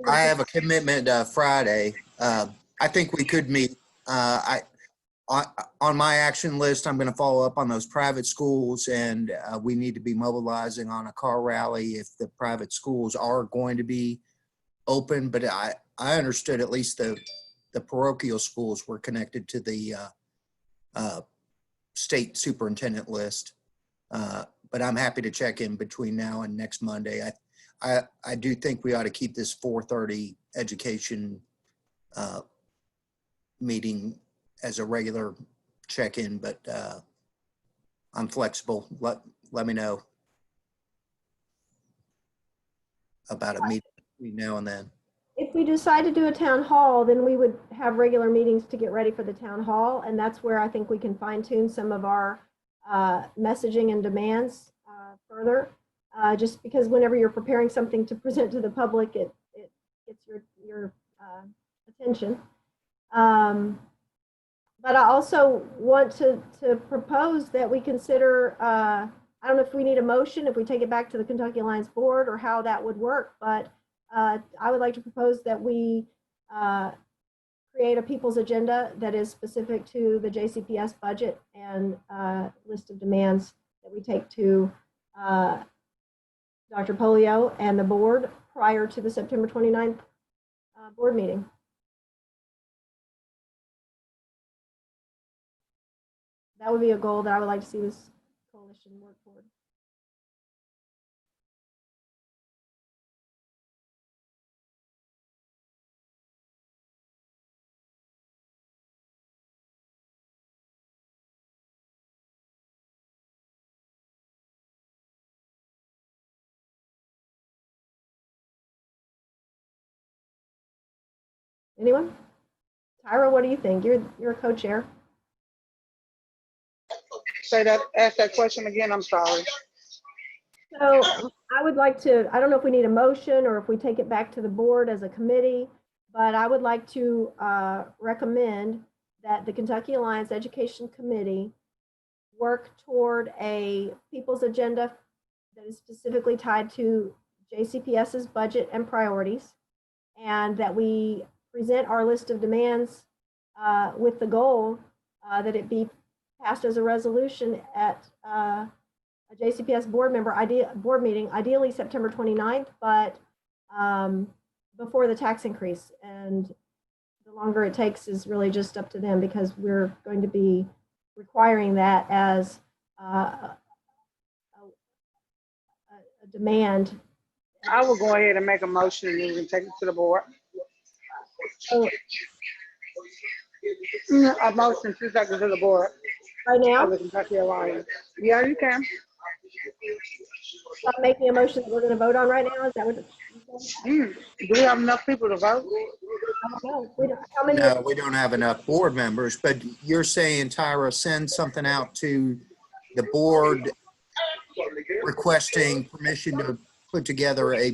I have a commitment Friday. I think we could meet. On my action list, I'm going to follow up on those private schools, and we need to be mobilizing on a car rally if the private schools are going to be open. But I understood at least the parochial schools were connected to the state superintendent list. But I'm happy to check in between now and next Monday. I do think we ought to keep this 4:30 education meeting as a regular check-in, but I'm flexible. Let me know about a meeting between now and then. If we decide to do a town hall, then we would have regular meetings to get ready for the town hall. And that's where I think we can fine tune some of our messaging and demands further. Just because whenever you're preparing something to present to the public, it gets your attention. But I also want to propose that we consider, I don't know if we need a motion, if we take it back to the Kentucky Alliance Board or how that would work, but I would like to propose that we create a people's agenda that is specific to the JCPS budget and list of demands that we take to Dr. Polio and the board prior to the September 29th board meeting. That would be a goal that I would like to see this coalition work toward. Anyone? Tyra, what do you think? You're a co-chair. Ask that question again. I'm sorry. So I would like to, I don't know if we need a motion or if we take it back to the board as a committee, but I would like to recommend that the Kentucky Alliance Education Committee work toward a people's agenda that is specifically tied to JCPS's budget and priorities, and that we present our list of demands with the goal that it be passed as a resolution at a JCPS board meeting, ideally September 29th, but before the tax increase. And the longer it takes is really just up to them, because we're going to be requiring that as a demand. I will go ahead and make a motion and then we can take it to the board. So A motion to take it to the board Right now, of the Kentucky Alliance. Yeah, you can. I'm making a motion that we're gonna vote on right now. Is that what? Do we have enough people to vote? I don't know. We don't, how many? No, we don't have enough board members, but you're saying, Tyra, send something out to the board requesting permission to put together a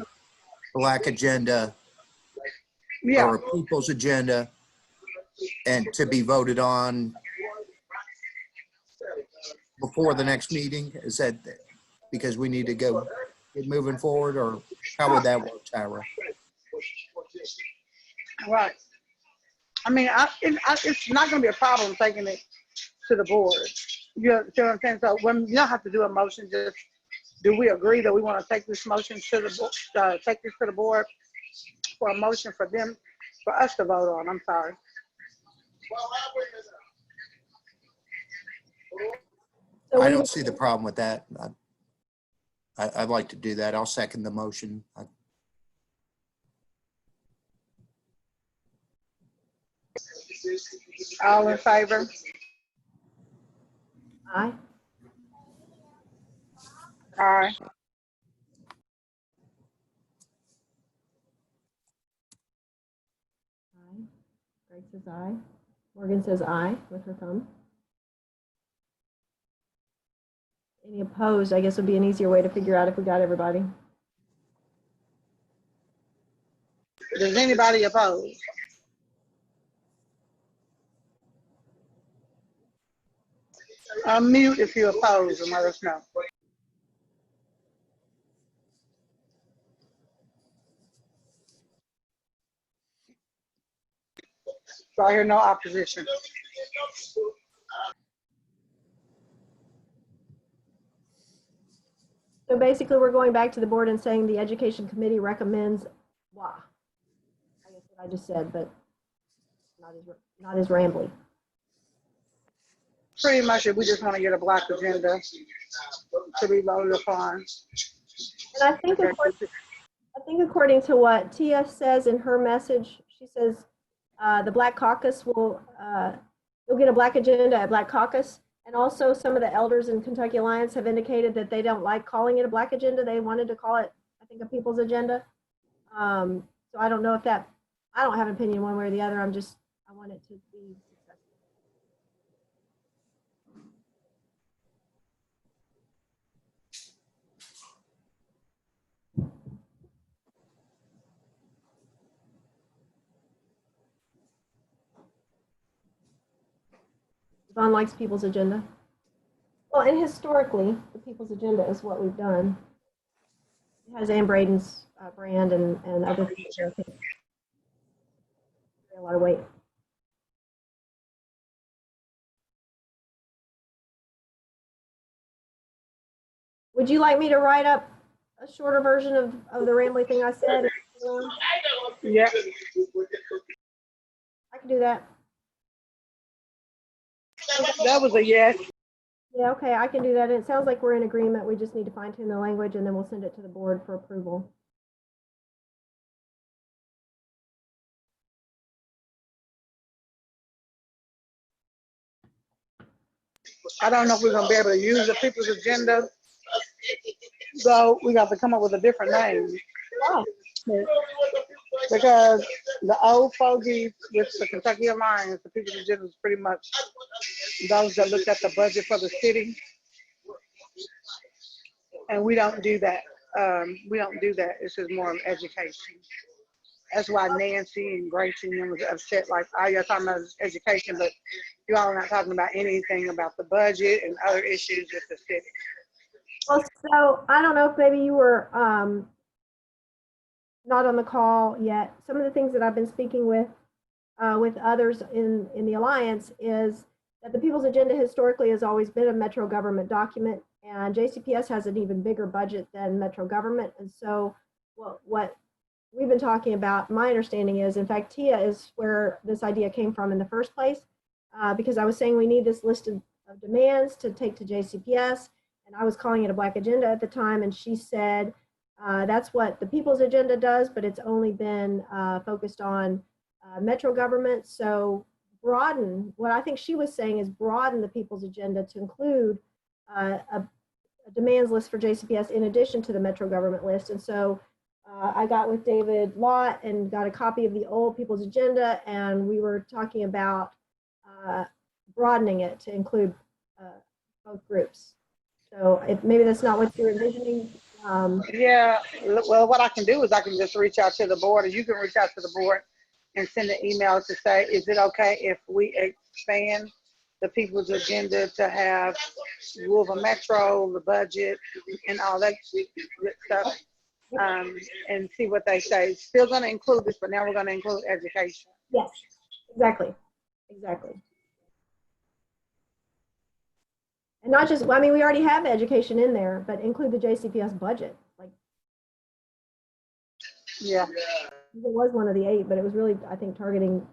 black agenda Yeah, or a people's agenda and to be voted on before the next meeting? Is that because we need to get moving forward, or how would that work, Tyra? right. I mean, it's not gonna be a problem taking it to the board. You know what I'm saying? So when you don't have to do a motion, just, do we agree that we want to take this motion to the, take this to the board for a motion for them, for us to vote on? I'm sorry. So I we- don't see the problem with that. I'd like to do that. I'll second the motion. All in favor? Aye. Aye. Aye. Greg says aye. Morgan says aye with her thumb. Any opposed? I guess would be an easier way to figure out if we got everybody. Does anybody oppose? Unmute if you oppose and let us know. So I hear no opposition. So basically, we're going back to the board and saying the education committee recommends blah. I guess what I just said, but not as rambly. Pretty much, if we just want to get a black agenda to be voted upon. And I think according to what Tia says in her message, she says the Black Caucus will, you'll get a black agenda at Black Caucus. And also some of the elders in Kentucky Alliance have indicated that they don't like calling it a black agenda. They wanted to call it, I think, a people's agenda. So I don't know if that, I don't have an opinion one way or the other. I want it to be successful. Yvonne likes people's agenda. Well, and historically, the people's agenda is what we've done. It has Ann Braden's brand and other things there. I think a lot of weight. Would you like me to write up a shorter version of the rambly thing I said? Yeah. I can do that. That was a yes. Yeah, okay, I can do that. It sounds like we're in agreement. We just need to fine tune the language and then we'll send it to the board for approval. I don't know if we're gonna be able to use the people's agenda. So we got to come up with a different name. Why? Because the old fogey with the Kentucky Alliance, the people's agenda is pretty much those that look at the budget for the city. And we don't do that. We don't do that. This is more of education. That's why Nancy and Gracie and them was upset, like, oh, you're talking about education, but you all are not talking about anything about the budget and other issues with the city. Well, so I don't know if maybe you were not on the call yet. Some of the things that I've been speaking with others in the Alliance is that the People's Agenda historically has always been a Metro government document, and JCPS has an even bigger budget than Metro government. And so what we've been talking about, my understanding is, in fact, Tia is where this idea came from in the first place, because I was saying we need this list of demands to take to JCPS, and I was calling it a black agenda at the time, and she said, that's what the People's Agenda does, but it's only been focused on Metro government. So broaden, what I think she was saying is broaden the people's agenda to include a demands list for JCPS in addition to the Metro government list. And so I got with David Lott and got a copy of the old people's agenda, and we were talking about broadening it to include both groups. So if maybe that's not what you're envisioning. Yeah, well, what I can do is I can just reach out to the board, or you can reach out to the board and send an email to say, is it okay if we expand the people's agenda to have Louisville Metro, the budget, and all that good stuff, and see what they say. Still going to include this, but now we're going to include education. Yes, exactly, exactly. And not just, I mean, we already have education in there, but include the JCPS budget. Like, yeah, it was one of the 8, but it was really, I think, targeting.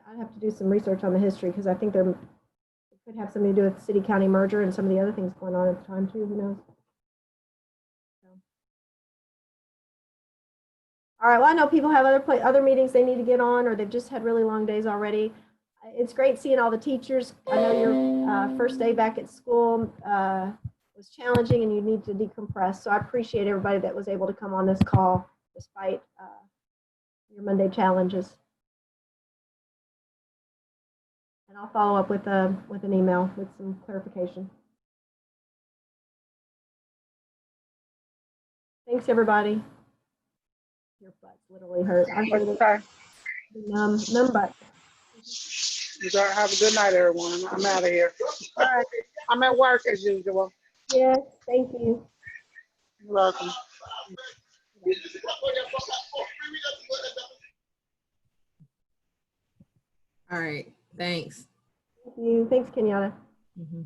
I'd have to do some research on the history because I think it could have something to do with the city-county merger and some of the other things going on at the time too. Who knows? So. All right. Well, I know people have other meetings they need to get on, or they've just had really long days already. It's great seeing all the teachers. I know your first day back at school was challenging and you need to decompress. So I appreciate everybody that was able to come on this call despite your Monday challenges. And I'll follow up with an email with some clarification. Thanks, everybody. Your butt's literally hurt. I'm numb butt. You gotta have a good night, everyone. I'm out of here. All right. I'm at work as usual. Yes, thank you. You're welcome. All right, thanks. Thank you. Thanks, Kenyatta. Mm-hmm.